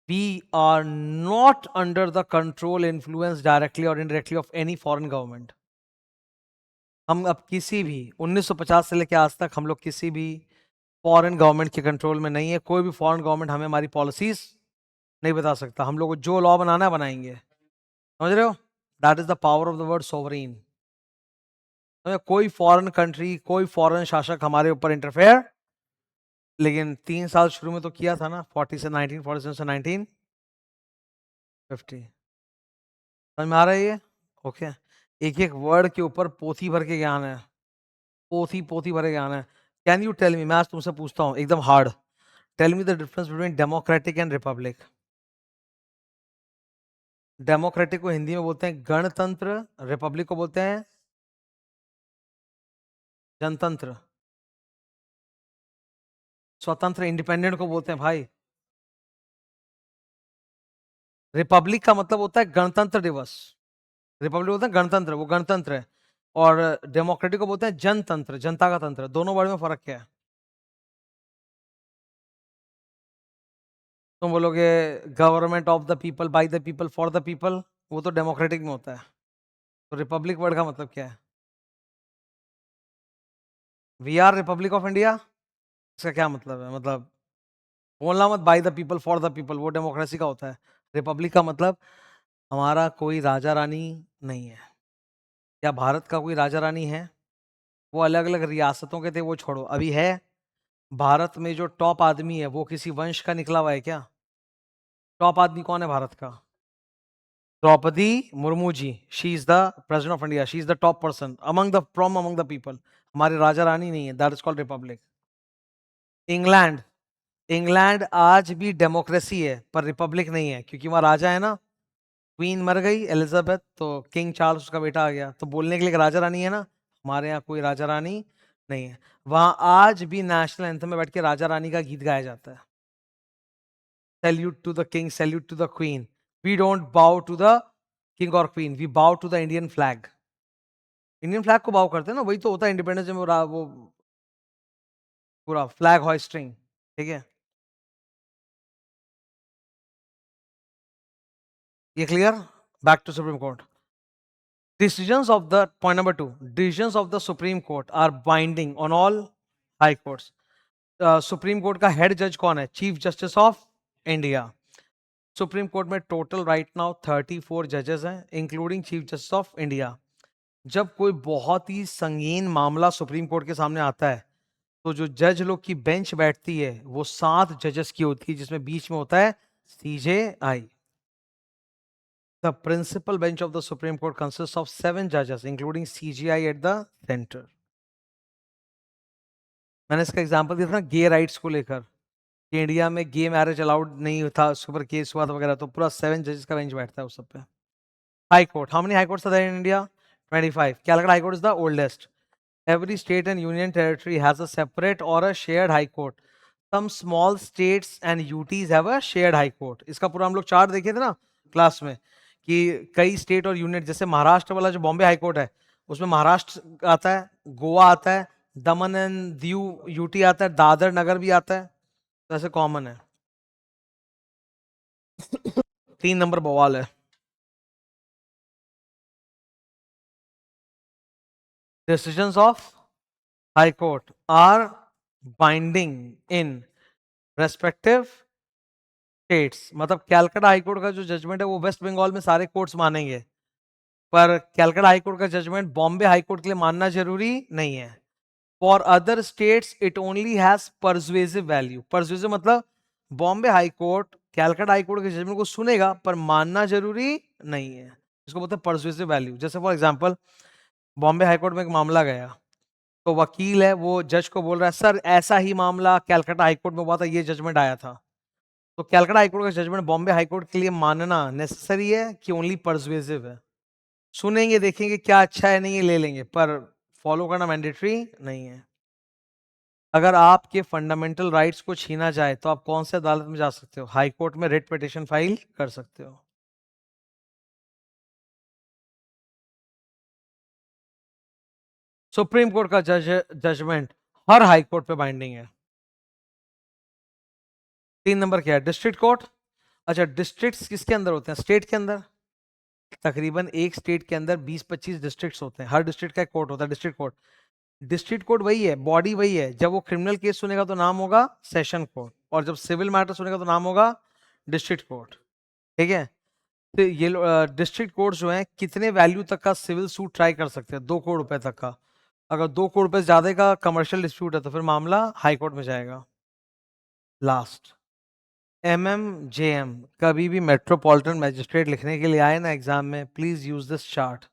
we are not under the control influence directly और indirectly of any foreign government. हम अब किसी भी 1950 से लेकर आज तक हम लोग किसी भी फॉरेन गवर्नमेंट के कंट्रोल में नहीं है। कोई भी फॉरेन गवर्नमेंट हमें हमारी पॉलिसीज नहीं बता सकता। हम लोग को जो लॉ बनाना है बनाएंगे। समझ रहे हो? That is the power of the word sovereign. कोई फॉरेन कंट्री, कोई फॉरेन शासक हमारे ऊपर इंटरफेयर, लेकिन 3 साल शुरू में तो किया था ना, 1947 से 1950। समझ में आ रहा है ये? ओके, एक एक वर्ड के ऊपर पोथी भर के ज्ञान है, पोथी पोथी भर के ज्ञान है। कैन यू टेल मी, मैं आज तुमसे पूछता हूँ एकदम hard, tell me the difference between democratic and republic. Democratic को हिंदी में बोलते हैं गणतंत्र, रिपब्लिक को बोलते हैं जनतंत्र। स्वतंत्र इंडिपेंडेंट को बोलते हैं भाई। रिपब्लिक का मतलब होता है गणतंत्र दिवस। रिपब्लिक बोलते हैं गणतंत्र, वो गणतंत्र है। और डेमोक्रेटिक को बोलते हैं जनतंत्र, जनता का तंत्र। दोनों वर्ड में फर्क क्या है? तुम बोलोगे government of the people, bye the people, for the people, वो तो डेमोक्रेटिक में होता है। तो रिपब्लिक वर्ड का मतलब क्या है? We are republic of India, इसका क्या मतलब है? मतलब बोलना मत by the people for the people, वो डेमोक्रेसी का होता है। रिपब्लिक का मतलब हमारा कोई राजा रानी नहीं है, या भारत का कोई राजा रानी है? वो अलग अलग रियासतों के थे, वो छोड़ो, अभी है भारत में जो टॉप आदमी है वो किसी वंश का निकला हुआ है क्या? टॉप आदमी कौन है भारत का? Draupadi Murmu ji, she is the president of India, she is the top person among the people. हमारे राजा रानी नहीं है, that is called republic. England, England आज भी डेमोक्रेसी है पर रिपब्लिक नहीं है, क्योंकि वहां राजा है ना, क्वीन मर गई एलिजाबेथ, तो किंग चार्ल्स उसका बेटा आ गया, तो बोलने के लिए राजा रानी है ना। हमारे यहाँ कोई राजा रानी नहीं है। वहां आज भी नेशनल एंथम में बैठ के राजा रानी का गीत गाया जाता है, salute to the king, salute to the queen. We don't bow to the king और queen, we bow to the Indian flag. Indian flag को बाउ करते हैं ना, वही तो होता है इंडिपेंडेंस में, वो पूरा फ्लैग होइस्टिंग। ठीक है, ये clear? Back to supreme court. Decisions of the point number 2, decisions of the Supreme Court are binding on all high courts. Supreme court का हेड जज कौन है? Chief justice of India. Supreme court में total right now 34 जजेस हैं, including chief justice of India. जब कोई बहुत ही संगीन मामला सुप्रीम कोर्ट के सामने आता है, तो जो जज लोग की बेंच बैठती है वो 7 जजेस की होती है, जिसमें बीच में होता है CJI, The principal bench of the Supreme Court consists of 7 judges, including CGI at the center. मैंने इसका एग्जांपल दिया था ना गे राइट्स को लेकर कि इंडिया में गे मैरिज अलाउड नहीं था, उसके ऊपर केस हुआ था वगैरह, तो पूरा 7 जजेस का बेंच बैठता है उस सब पे. High court, how many high courts are there in India? 25. Calcutta high court is the oldest. Every state and union territory has a separate or a shared high court. Some small states and UTs have a shared high court. इसका पूरा हम लोग chart देखे थे ना class में कि कई स्टेट और यूनिट, जैसे महाराष्ट्र वाला जो बॉम्बे हाई कोर्ट है उसमें महाराष्ट्र आता है, गोवा आता है, दमन एंड दीव यूटी आता है, दादर नगर भी आता है, तो ऐसे कॉमन है. 3 नंबर बवाल है. Decisions of High Court are binding in respective states. मतलब कैलकाटा हाई कोर्ट का जो जजमेंट है वो वेस्ट बंगाल में सारे कोर्ट्स मानेंगे, पर कैलकाटा हाई कोर्ट का जजमेंट बॉम्बे हाई कोर्ट के लिए मानना जरूरी नहीं है. For other states it only has persuasive value. Persuasive मतलब Bombay high court Calcutta high court के जजमेंट को सुनेगा पर मानना जरूरी नहीं है. इसको बोलते हैं परसुएसिव वैल्यू. जैसे for example Bombay high court में एक मामला गया, तो वकील है वो जज को बोल रहा है सर ऐसा ही मामला कैलकाटा हाई कोर्ट में हुआ था, ये जजमेंट आया था. तो कैलकाटा हाई कोर्ट का जजमेंट बॉम्बे हाई कोर्ट के लिए मानना नेसेसरी है कि ओनली परसुएसिव है? सुनेंगे, देखेंगे क्या अच्छा है नहीं है ले लेंगे, पर फॉलो करना मैंडेटरी नहीं है. अगर आपके फंडामेंटल राइट्स को छीना जाए तो आप कौन से अदालत में जा सकते हो? हाई कोर्ट में रिट पिटीशन फाइल कर सकते हो. सुप्रीम कोर्ट का जजमेंट हर हाई कोर्ट पे बाइंडिंग है. 3 नंबर क्या है? District court. अच्छा, डिस्ट्रिक्ट्स किसके अंदर होते हैं? स्टेट के अंदर. तकरीबन एक स्टेट के अंदर 20-25 डिस्ट्रिक्ट्स होते हैं. हर डिस्ट्रिक्ट का एक कोर्ट होता है, डिस्ट्रिक्ट कोर्ट. डिस्ट्रिक्ट कोर्ट वही है, बॉडी वही है. जब वो क्रिमिनल केस सुनेगा तो नाम होगा सेशन कोर्ट, और जब सिविल मैटर सुनेगा तो नाम होगा डिस्ट्रिक्ट कोर्ट. ठीक है. तो ये डिस्ट्रिक्ट कोर्ट जो है कितने वैल्यू तक का सिविल सूट ट्राई कर सकते हैं? 2 करोड़ रुपए तक का. अगर 2 करोड़ रुपए से ज्यादा का कमर्शियल डिस्प्यूट है तो फिर मामला हाई कोर्ट में जाएगा. Last, MMJM. कभी भी मेट्रोपॉलिटन मैजिस्ट्रेट लिखने के लिए आए ना एग्जाम में, please use this chart.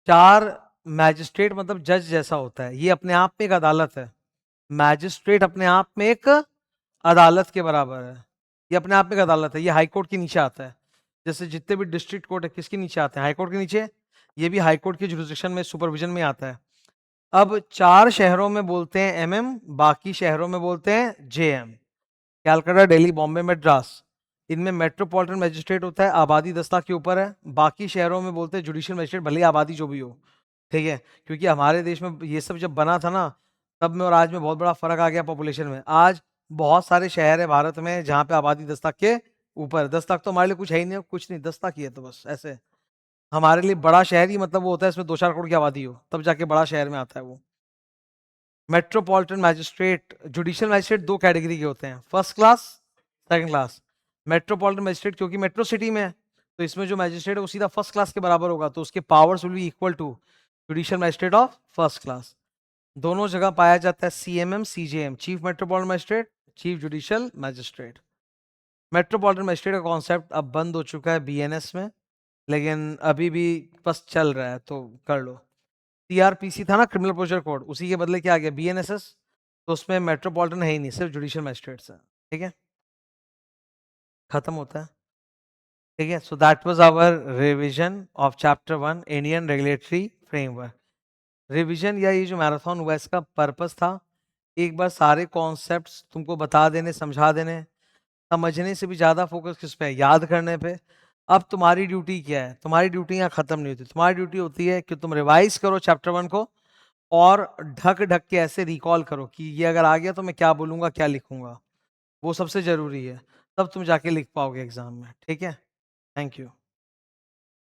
4 magistrate मतलब जज जैसा होता है. ये अपने आप में एक अदालत है. मैजिस्ट्रेट अपने आप में एक अदालत के बराबर है. ये अपने आप में एक अदालत है. ये हाई कोर्ट के नीचे आता है. जैसे जितने भी डिस्ट्रिक्ट कोर्ट है किसके नीचे आते हैं? हाई कोर्ट के नीचे. ये भी हाई कोर्ट के जुरिस्डिक्शन में, सुपरविजन में आता है. अब 4 शहरों में बोलते हैं MM, बाकी शहरों में बोलते हैं JM. कैलकाटा, दिल्ली, बॉम्बे, मद्रास. इनमें मेट्रोपॉलिटन मैजिस्ट्रेट होता है, आबादी 10 लाख के ऊपर है. बाकी शहरों में बोलते हैं जुडिशियल मैजिस्ट्रेट, भले ही आबादी जो भी हो. ठीक है. क्योंकि हमारे देश में ये सब जब बना था ना, तब में और आज में बहुत बड़ा फर्क आ गया पॉपुलेशन में. आज बहुत सारे शहर है भारत में जहाँ पे आबादी 10 लाख के ऊपर. 10 लाख तो हमारे लिए कुछ है ही नहीं, कुछ नहीं. 10 लाख ही है तो बस. ऐसे हमारे लिए बड़ा शहर ही मतलब वो होता है इसमें 2-4 करोड़ की आबादी हो, तब जाके बड़ा शहर में आता है वो. Metropolitan magistrate, judicial magistrate 2 category के होते हैं, first class, second class. Metropolitan magistrate क्योंकि मेट्रो सिटी में है, तो इसमें जो मैजिस्ट्रेट है वो सीधा फर्स्ट क्लास के बराबर होगा, तो उसके powers will be equal to judicial magistrate of first class. दोनों जगह पाया जाता है CMM, CJM, chief metropolitan magistrate, chief judicial magistrate. Metropolitan magistrate का कॉन्सेप्ट अब बंद हो चुका है BNS में, लेकिन अभी भी बस चल रहा है, तो कर लो. CRPC था ना, क्रिमिनल प्रोसीजर कोड, उसी के बदले क्या आ गया? BNSS. तो उसमें मेट्रोपॉलिटन है ही नहीं, सिर्फ जुडिशियल मैजिस्ट्रेट्स है. ठीक है, खत्म होता है. ठीक है. So that was our revision of chapter 1 Indian regulatory framework. Revision या ये जो मैराथन हुआ इसका पर्पस था एक बार सारे कॉन्सेप्ट्स तुमको बता देने, समझा देने. समझने से भी ज्यादा फोकस किस पे है? याद करने पे. अब तुम्हारी ड्यूटी क्या है? तुम्हारी ड्यूटी यहाँ खत्म नहीं होती. तुम्हारी ड्यूटी होती है कि तुम रिवाइज करो चैप्टर 1 को, और ढक ढक के ऐसे रिकॉल करो कि ये अगर आ गया तो मैं क्या बोलूंगा, क्या लिखूंगा. वो सबसे जरूरी है, तब तुम जाके लिख पाओगे एग्जाम में. ठीक है. Thank you.